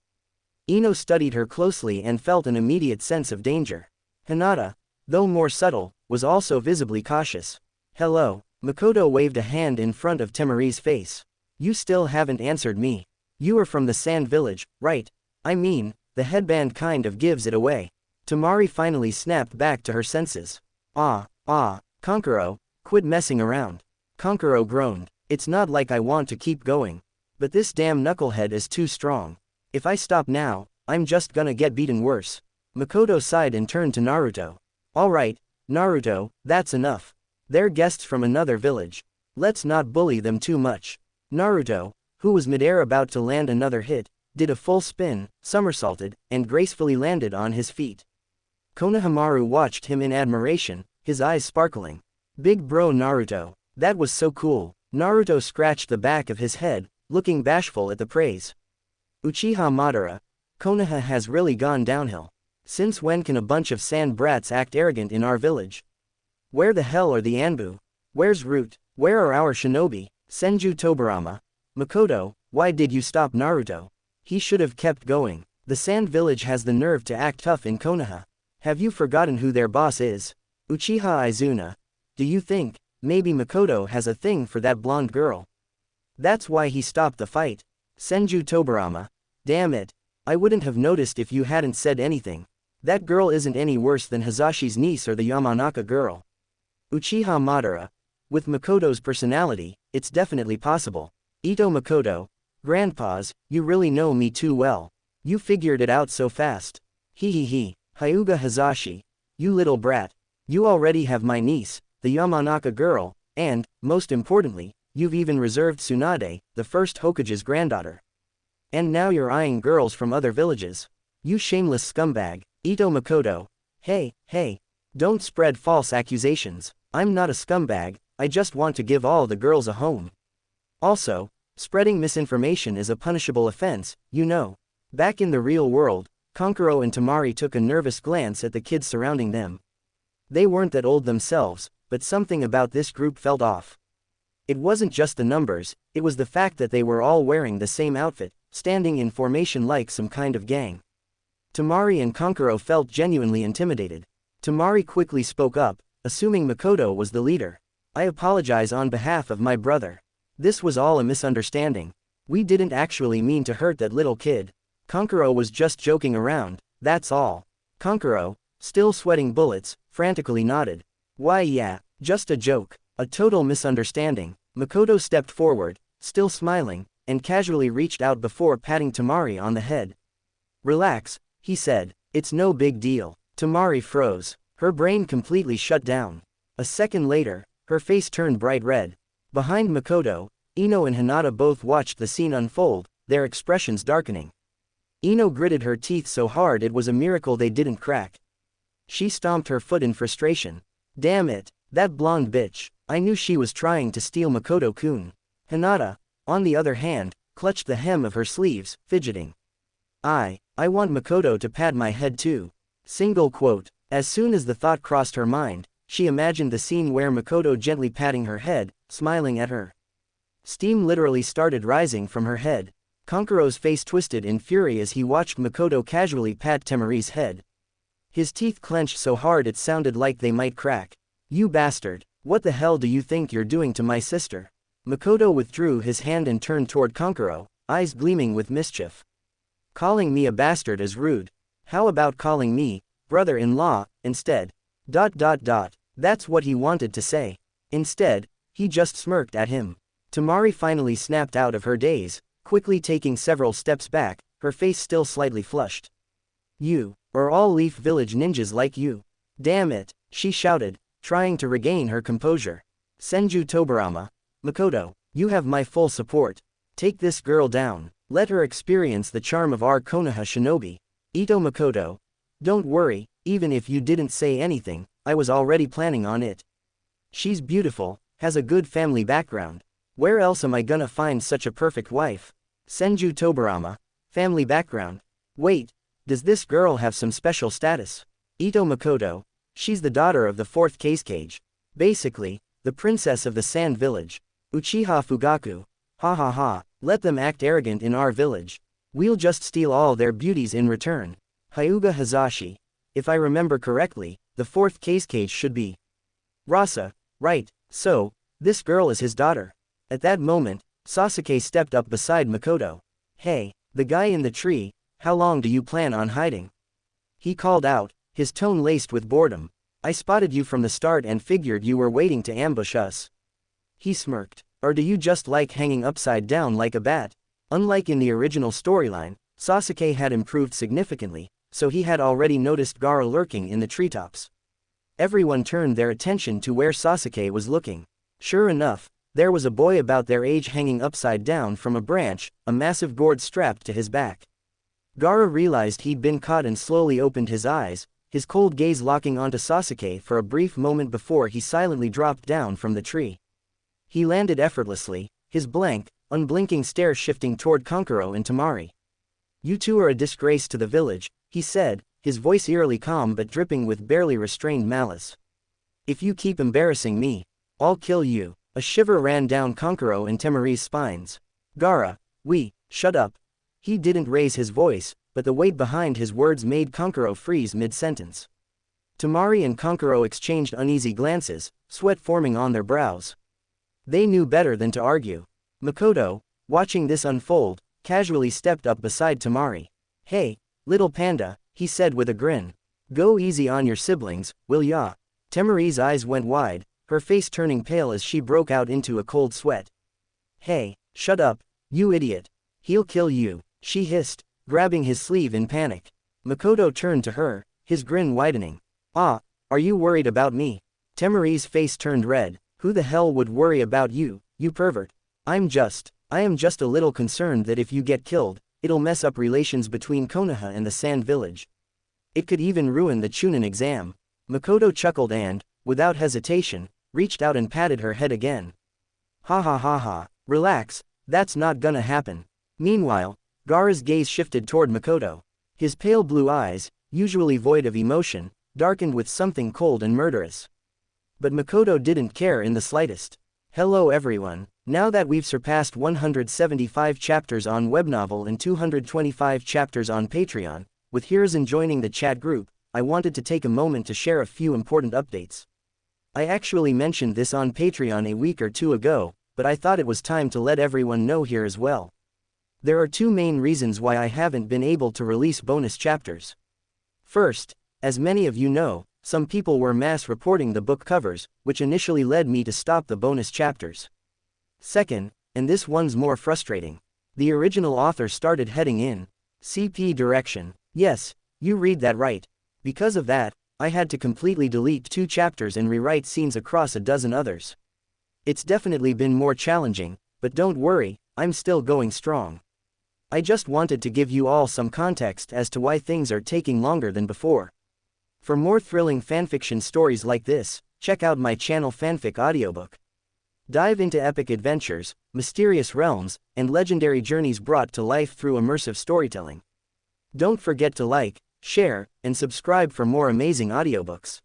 Ino studied her closely and felt an immediate sense of danger. Hinata, though more subtle, was also visibly cautious. "Hello." Makoto waved a hand in front of Temari's face. "You still haven't answered me. You are from the Sand Village, right? I mean, the headband kind of gives it away." Temari finally snapped back to her senses. Kankuro, quit messing around." Kankuro groaned. "It's not like I want to keep going. But this damn knucklehead is too strong. If I stop now, I'm just gonna get beaten worse." Makoto sighed and turned to Naruto. "Alright, Naruto, that's enough. They're guests from another village. Let's not bully them too much." Naruto, who was midair about to land another hit, did a full spin, somersaulted, and gracefully landed on his feet. Konohamaru watched him in admiration, his eyes sparkling. "Big bro Naruto, that was so cool." Naruto scratched the back of his head, looking bashful at the praise. "Uchiha Madara, Konoha has really gone downhill. Since when can a bunch of sand brats act arrogant in our village? Where the hell are the Anbu? Where's Root? Where are our shinobi? Senju Tobarama? Makoto, why did you stop Naruto? He should have kept going. The Sand Village has the nerve to act tough in Konoha. Have you forgotten who their boss is? Uchiha Izuna. Do you think, maybe Makoto has a thing for that blonde girl? That's why he stopped the fight. Senju Tobarama. Damn it. I wouldn't have noticed if you hadn't said anything. That girl isn't any worse than Hazashi's niece or the Yamanaka girl. Uchiha Madara. With Makoto's personality, it's definitely possible. Ito Makoto. Grandpas, you really know me too well. You figured it out so fast. He. Hyuga Hazashi. You little brat. You already have my niece, the Yamanaka girl, and, most importantly, you've even reserved Tsunade, the first Hokage's granddaughter. And now you're eyeing girls from other villages. You shameless scumbag. Ito Makoto. Hey. Don't spread false accusations. I'm not a scumbag, I just want to give all the girls a home. Also, spreading misinformation is a punishable offense, you know. Back in the real world, Kankuro and Temari took a nervous glance at the kids surrounding them. They weren't that old themselves, but something about this group felt off. It wasn't just the numbers, it was the fact that they were all wearing the same outfit, standing in formation like some kind of gang. Temari and Kankuro felt genuinely intimidated. Temari quickly spoke up, assuming Makoto was the leader. I apologize on behalf of my brother. This was all a misunderstanding. We didn't actually mean to hurt that little kid. Kankuro was just joking around, that's all. Kankuro, still sweating bullets, frantically nodded. Why yeah, just a joke, a total misunderstanding. Makoto stepped forward, still smiling, and casually reached out before patting Temari on the head. Relax, he said, it's no big deal. Temari froze, her brain completely shut down. A second later, her face turned bright red. Behind Makoto, Ino and Hinata both watched the scene unfold, their expressions darkening. Ino gritted her teeth so hard it was a miracle they didn't crack. She stomped her foot in frustration. Damn it, that blonde bitch, I knew she was trying to steal Makoto-kun. Hinata, on the other hand, clutched the hem of her sleeves, fidgeting. I want Makoto to pat my head too. Single quote. As soon as the thought crossed her mind, she imagined the scene where Makoto gently patting her head, smiling at her. Steam literally started rising from her head. Kankuro's face twisted in fury as he watched Makoto casually pat Temari's head. His teeth clenched so hard it sounded like they might crack. You bastard, what the hell do you think you're doing to my sister? Makoto withdrew his hand and turned toward Kankuro, eyes gleaming with mischief. Calling me a bastard is rude. How about calling me brother-in-law instead? ... That's what he wanted to say. Instead, he just smirked at him. Temari finally snapped out of her daze, quickly taking several steps back, her face still slightly flushed. You, or all Leaf Village ninjas like you. Damn it, she shouted, trying to regain her composure. Senju Tobarama. Makoto, you have my full support. Take this girl down. Let her experience the charm of our Konoha shinobi. Ito Makoto. Don't worry, even if you didn't say anything, I was already planning on it. She's beautiful, has a good family background. Where else am I gonna find such a perfect wife? Senju Tobarama. Family background. Wait, does this girl have some special status? Ito Makoto. She's the daughter of the fourth cage. Basically, the princess of the Sand Village. Uchiha Fugaku. Ha, let them act arrogant in our village. We'll just steal all their beauties in return. Hyuga Hazashi. If I remember correctly, the fourth cage should be Rasa, right, so, this girl is his daughter. At that moment, Sasuke stepped up beside Makoto. Hey, the guy in the tree, how long do you plan on hiding? He called out, his tone laced with boredom. I spotted you from the start and figured you were waiting to ambush us. He smirked. Or do you just like hanging upside down like a bat? Unlike in the original storyline, Sasuke had improved significantly, so he had already noticed Gaara lurking in the treetops. Everyone turned their attention to where Sasuke was looking. Sure enough, there was a boy about their age hanging upside down from a branch, a massive gourd strapped to his back. Gaara realized he'd been caught and slowly opened his eyes, his cold gaze locking onto Sasuke for a brief moment before he silently dropped down from the tree. He landed effortlessly, his blank, unblinking stare shifting toward Kankuro and Temari. You two are a disgrace to the village, he said, his voice eerily calm but dripping with barely restrained malice. If you keep embarrassing me, I'll kill you. A shiver ran down Kankuro and Temari's spines. Gaara, shut up. He didn't raise his voice, but the weight behind his words made Kankuro freeze mid-sentence. Temari and Kankuro exchanged uneasy glances, sweat forming on their brows. They knew better than to argue. Makoto, watching this unfold, casually stepped up beside Temari. "Hey, little panda," he said with a grin. "Go easy on your siblings, will ya?" Temari's eyes went wide, her face turning pale as she broke out into a cold sweat. "Hey, shut up, you idiot. He'll kill you," she hissed, grabbing his sleeve in panic. Makoto turned to her, his grin widening. "Ah, are you worried about me?" Temari's face turned red. "Who the hell would worry about you, you pervert? I am just a little concerned that if you get killed, it'll mess up relations between Konoha and the Sand Village. It could even ruin the Chunin exam." Makoto chuckled and, without hesitation, reached out and patted her head again. "Ha ha ha ha, relax, that's not gonna happen." Meanwhile, Gaara's gaze shifted toward Makoto. His pale blue eyes, usually void of emotion, darkened with something cold and murderous. But Makoto didn't care in the slightest. "Hello everyone, now that we've surpassed 175 chapters on webnovel and 225 chapters on Patreon, with Hiruzen joining the chat group, I wanted to take a moment to share a few important updates. I actually mentioned this on Patreon a week or two ago, but I thought it was time to let everyone know here as well. There are two main reasons why I haven't been able to release bonus chapters. First, as many of you know, some people were mass reporting the book covers, which initially led me to stop the bonus chapters. Second, and this one's more frustrating, the original author started heading in CP direction. Yes, you read that right. Because of that, I had to completely delete 2 chapters and rewrite scenes across a dozen others. It's definitely been more challenging, but don't worry, I'm still going strong. I just wanted to give you all some context as to why things are taking longer than before. For more thrilling fanfiction stories like this, check out my channel Fanfic audiobook. Dive into epic adventures, mysterious realms, and legendary journeys brought to life through immersive storytelling. Don't forget to like, share, and subscribe for more amazing audiobooks.